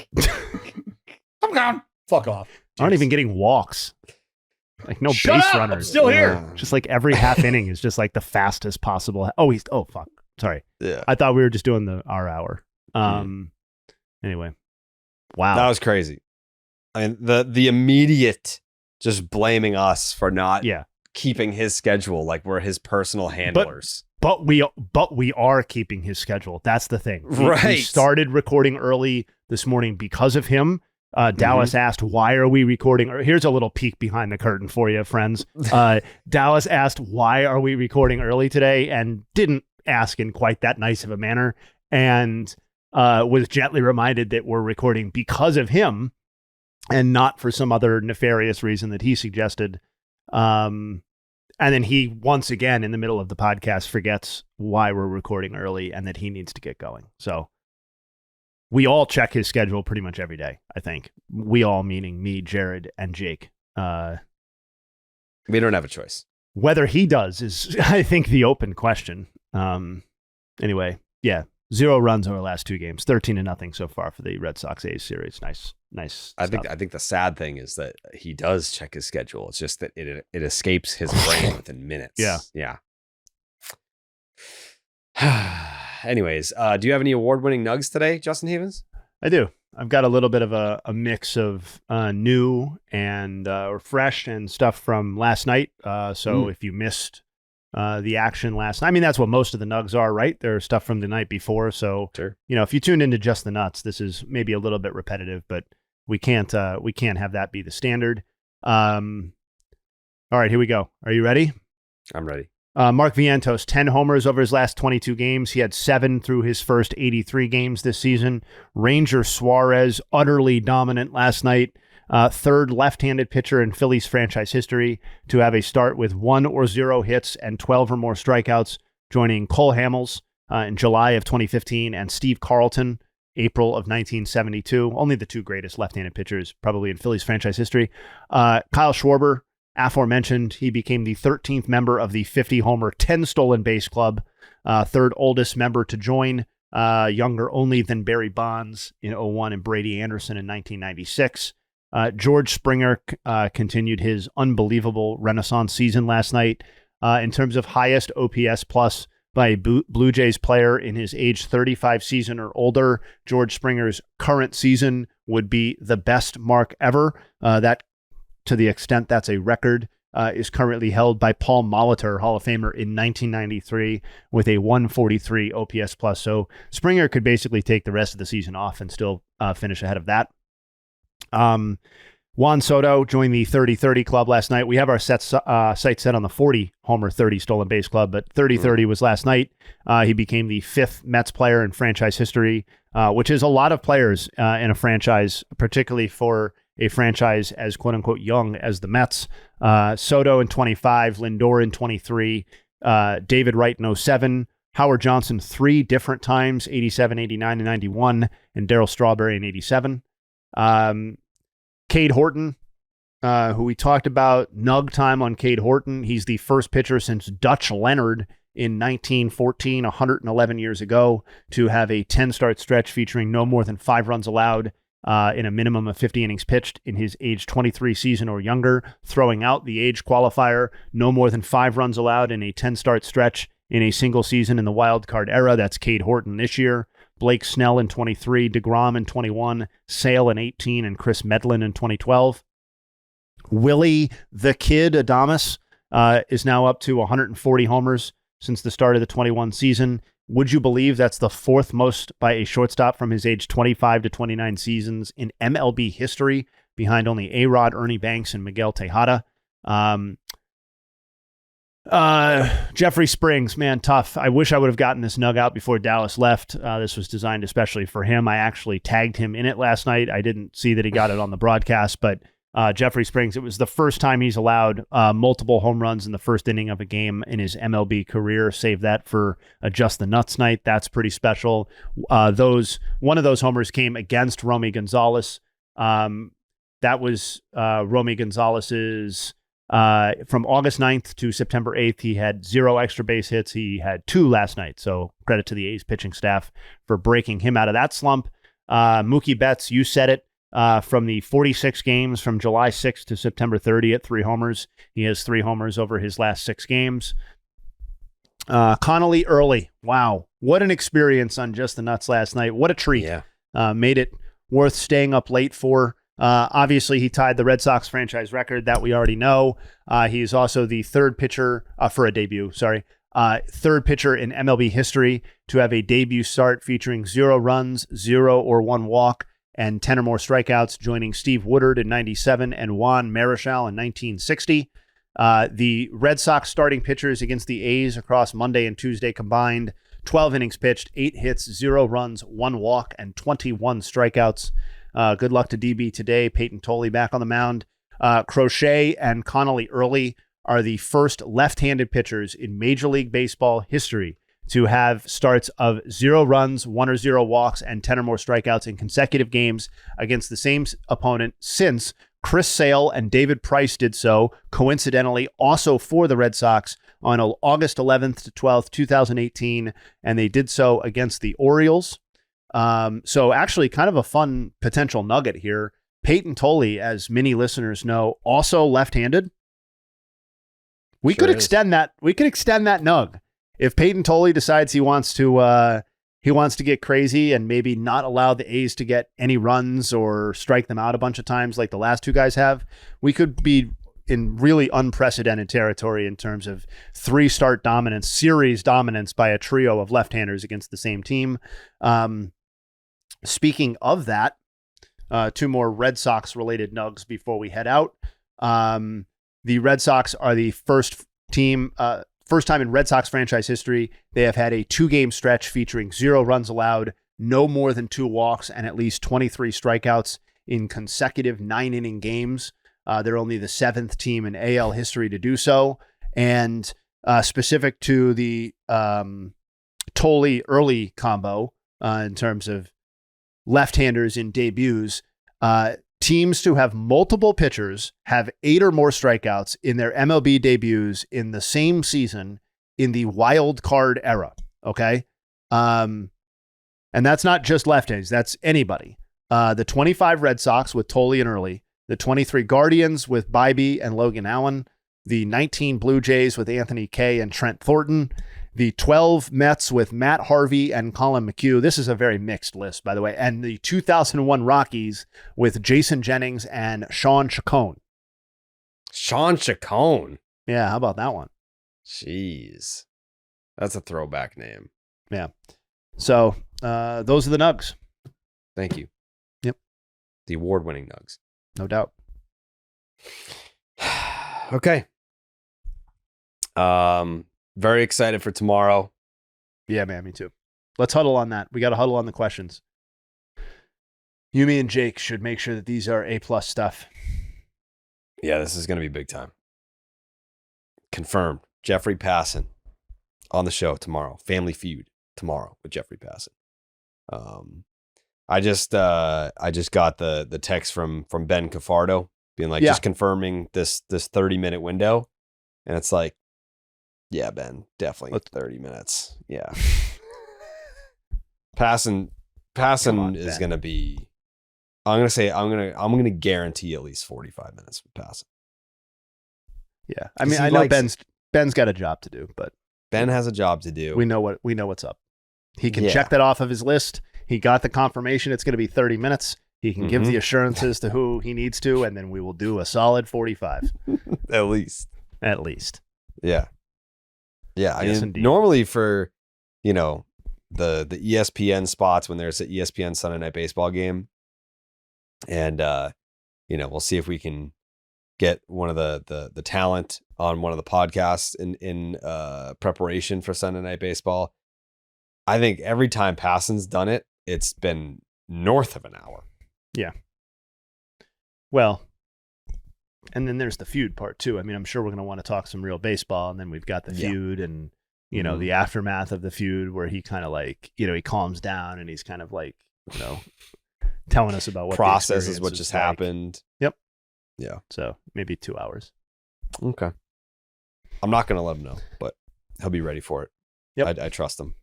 I'm gone. Fuck off. Aren't even getting walks. Like no Shut base up! I'm runners. still here. Yeah. Just like every half inning is just like the fastest possible. Oh, fuck. Sorry. Yeah. I thought we were just doing our hour. Anyway. Wow. That was crazy. I mean, the immediate just blaming us for not yeah. keeping his schedule like we're his personal handlers. But we are keeping his schedule. That's the thing. We Right. started recording early this morning because of him. Dallas asked, why are we recording? Here's a little peek behind the curtain for you, friends. Dallas asked, why are we recording early today? And didn't ask in quite that nice of a manner. And was gently reminded that we're recording because of him and not for some other nefarious reason that he suggested. And then he, once again, in the middle of the podcast, forgets why we're recording early and that he needs to get going. So we all check his schedule pretty much every day, I think. We all, meaning me, Jared, and Jake. We don't have a choice. Whether he does is, I think, the open question. Anyway, yeah. 0 runs over the last 2 games, 13-0 so far for the Red Sox A's series. Nice. I think the sad thing is that he does check his schedule. It's just that it escapes his brain within minutes. Yeah. Anyways, do you have any award-winning nugs today, Justin Havens? I do. I've got a little bit of a mix of new and or fresh and stuff from last night. So if you missed the action last night, I mean, that's what most of the nugs are, right? There's stuff from the night before. So, Sure. if you tuned into just the nuts, this is maybe a little bit repetitive, but we can't have that be the standard. All right, here we go. Are you ready? I'm ready. Mark Vientos, 10 homers over his last 22 games. He had 7 through his first 83 games this season. Ranger Suarez, utterly dominant last night. Third left-handed pitcher in Phillies franchise history to have a start with 1 or 0 hits and 12 or more strikeouts, joining Cole Hamels in July of 2015 and Steve Carlton, April of 1972. Only the 2 greatest left-handed pitchers probably in Phillies franchise history. Kyle Schwarber, aforementioned, he became the 13th member of the 50-homer, 10 stolen base club, third oldest member to join, younger only than Barry Bonds in 2001 and Brady Anderson in 1996. George Springer continued his unbelievable renaissance season last night. In terms of highest OPS plus by a Blue Jays player in his age 35 season or older, George Springer's current season would be the best mark ever. That, to the extent that's a record, is currently held by Paul Molitor, Hall of Famer, in 1993 with a 143 OPS plus. So Springer could basically take the rest of the season off and still finish ahead of that. Juan Soto joined the 30-30 club last night. We have our sight set on the 40-homer, 30 stolen base club, but 30-30 was last night. He became the 5th Mets player in franchise history, which is a lot of players in a franchise, particularly for a franchise as quote-unquote young as the Mets. Soto in 25, Lindor in 23, David Wright in 07, Howard Johnson 3 different times, 87, 89, and 91, and Darryl Strawberry in 87. Cade Horton, who we talked about, nug time on Cade Horton. He's the first pitcher since Dutch Leonard in 1914, 111 years ago, to have a 10-start stretch featuring no more than 5 runs allowed in a minimum of 50 innings pitched in his age 23 season or younger, throwing out the age qualifier, no more than 5 runs allowed in a 10-start stretch in a single season in the wild card era. That's Cade Horton this year, Blake Snell in 23, DeGrom in 21, Sale in 18, and Chris Medlin in 2012. Willie the Kid Adames is now up to 140 homers since the start of the 21 season. Would you believe that's the 4th most by a shortstop from his age 25 to 29 seasons in MLB history, behind only A-Rod, Ernie Banks, and Miguel Tejada? Jeffrey Springs, man, tough. I wish I would have gotten this nug out before Dallas left. This was designed especially for him. I actually tagged him in it last night. I didn't see that he got it on the broadcast, but Jeffrey Springs, it was the first time he's allowed multiple home runs in the first inning of a game in his MLB career. Save that for a Just the Nuts night. That's pretty special. One of those homers came against Romy Gonzalez. That was Romy Gonzalez's from August 9th to September 8th. He had 0 extra base hits. He had 2 last night. So credit to the A's pitching staff for breaking him out of that slump. Mookie Betts, you said it. From the 46 games from July 6th to September 30th, 3 homers. He has 3 homers over his last 6 games. Connolly Early. Wow. What an experience on Just the Nuts last night. What a treat. Yeah. Made it worth staying up late for. Obviously, he tied the Red Sox franchise record that we already know. He's also the third pitcher for a debut. Third pitcher in MLB history to have a debut start featuring 0 runs, 0 or 1 walk, and 10 or more strikeouts, joining Steve Woodard in 97 and Juan Marichal in 1960. The Red Sox starting pitchers against the A's across Monday and Tuesday combined 12 innings pitched, 8 hits, 0 runs, 1 walk, and 21 strikeouts. Good luck to DB today. Peyton Tolley back on the mound. Crochet and Connolly Early are the first left-handed pitchers in Major League Baseball history to have starts of 0 runs, 1 or 0 walks, and 10 or more strikeouts in consecutive games against the same opponent since Chris Sale and David Price did so, coincidentally, also for the Red Sox on August 11th to 12th, 2018, and they did so against the Orioles. So actually kind of a fun potential nugget here. Peyton Tolley, as many listeners know, also left-handed. We could extend that nug. If Peyton Tolley decides he wants to get crazy and maybe not allow the A's to get any runs or strike them out a bunch of times like the last 2 guys have, we could be in really unprecedented territory in terms of 3-start dominance, series dominance by a trio of left-handers against the same team. Speaking of that, 2 more Red Sox related nugs before we head out. The Red Sox are the first time in Red Sox franchise history they have had a 2-game stretch featuring 0 runs allowed, no more than 2 walks, and at least 23 strikeouts in consecutive 9-inning games. They're only the 7th team in AL history to do so. And specific to the Tolley Early combo in terms of left-handers in debuts, teams to have multiple pitchers have 8 or more strikeouts in their MLB debuts in the same season in the wild card era. Okay. And that's not just left-handers. That's anybody. The 25 Red Sox with Tolley and Early, the 23 Guardians with Bybee and Logan Allen, the 19 Blue Jays with Anthony Kay and Trent Thornton, the 12 Mets with Matt Harvey and Colin McHugh. This is a very mixed list, by the way. And the 2001 Rockies with Jason Jennings and Sean Chacon. Sean Chacon. Yeah, how about that one? Jeez. That's a throwback name. Yeah. So those are the nugs. Thank you. Yep. The award-winning nugs. No doubt. Okay. Very excited for tomorrow. Yeah, man, me too. Let's huddle on that. We got to huddle on the questions. You, me, and Jake should make sure that these are A+ stuff. Yeah, this is going to be big time. Confirmed. Jeffrey Passan on the show tomorrow. Family Feud tomorrow with Jeffrey Passan. I just got the text from Ben Cafardo being like, just confirming this 30-minute window. And it's like, Yeah, Ben, definitely 30 minutes. Yeah. Passan is going to be, I'm going to guarantee at least 45 minutes with Passan. Yeah. I mean, I know Ben's got a job to do, but Ben has a job to do. We know what's up. He can check that off of his list. He got the confirmation it's going to be 30 minutes. He can give the assurances to who he needs to, and then we will do a solid 45. At least. Yeah. Yeah. I mean, normally for, the ESPN spots when there's an ESPN Sunday Night Baseball game, and, we'll see if we can get one of the talent on one of the podcasts in preparation for Sunday Night Baseball. I think every time Passan's done it, it's been north of an hour. Yeah. Well, and then there's the feud part too. I mean, I'm sure we're going to want to talk some real baseball, and then we've got the feud and, the aftermath of the feud where he kind of like, he calms down and he's kind of like, telling us about what processes what just happened. Yep. Yeah. So maybe 2 hours. Okay. I'm not going to let him know, but he'll be ready for it. Yep. I trust him.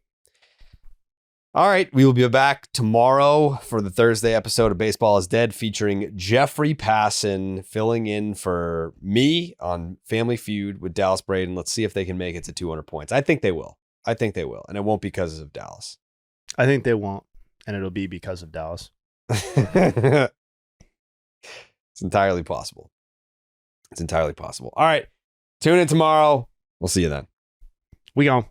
All right. We will be back tomorrow for the Thursday episode of Baseball is Dead, featuring Jeffrey Passan filling in for me on Family Feud with Dallas Braden. Let's see if they can make it to 200 points. I think they will. And it won't be because of Dallas. I think they won't. And it'll be because of Dallas. It's entirely possible. All right. Tune in tomorrow. We'll see you then. We gone.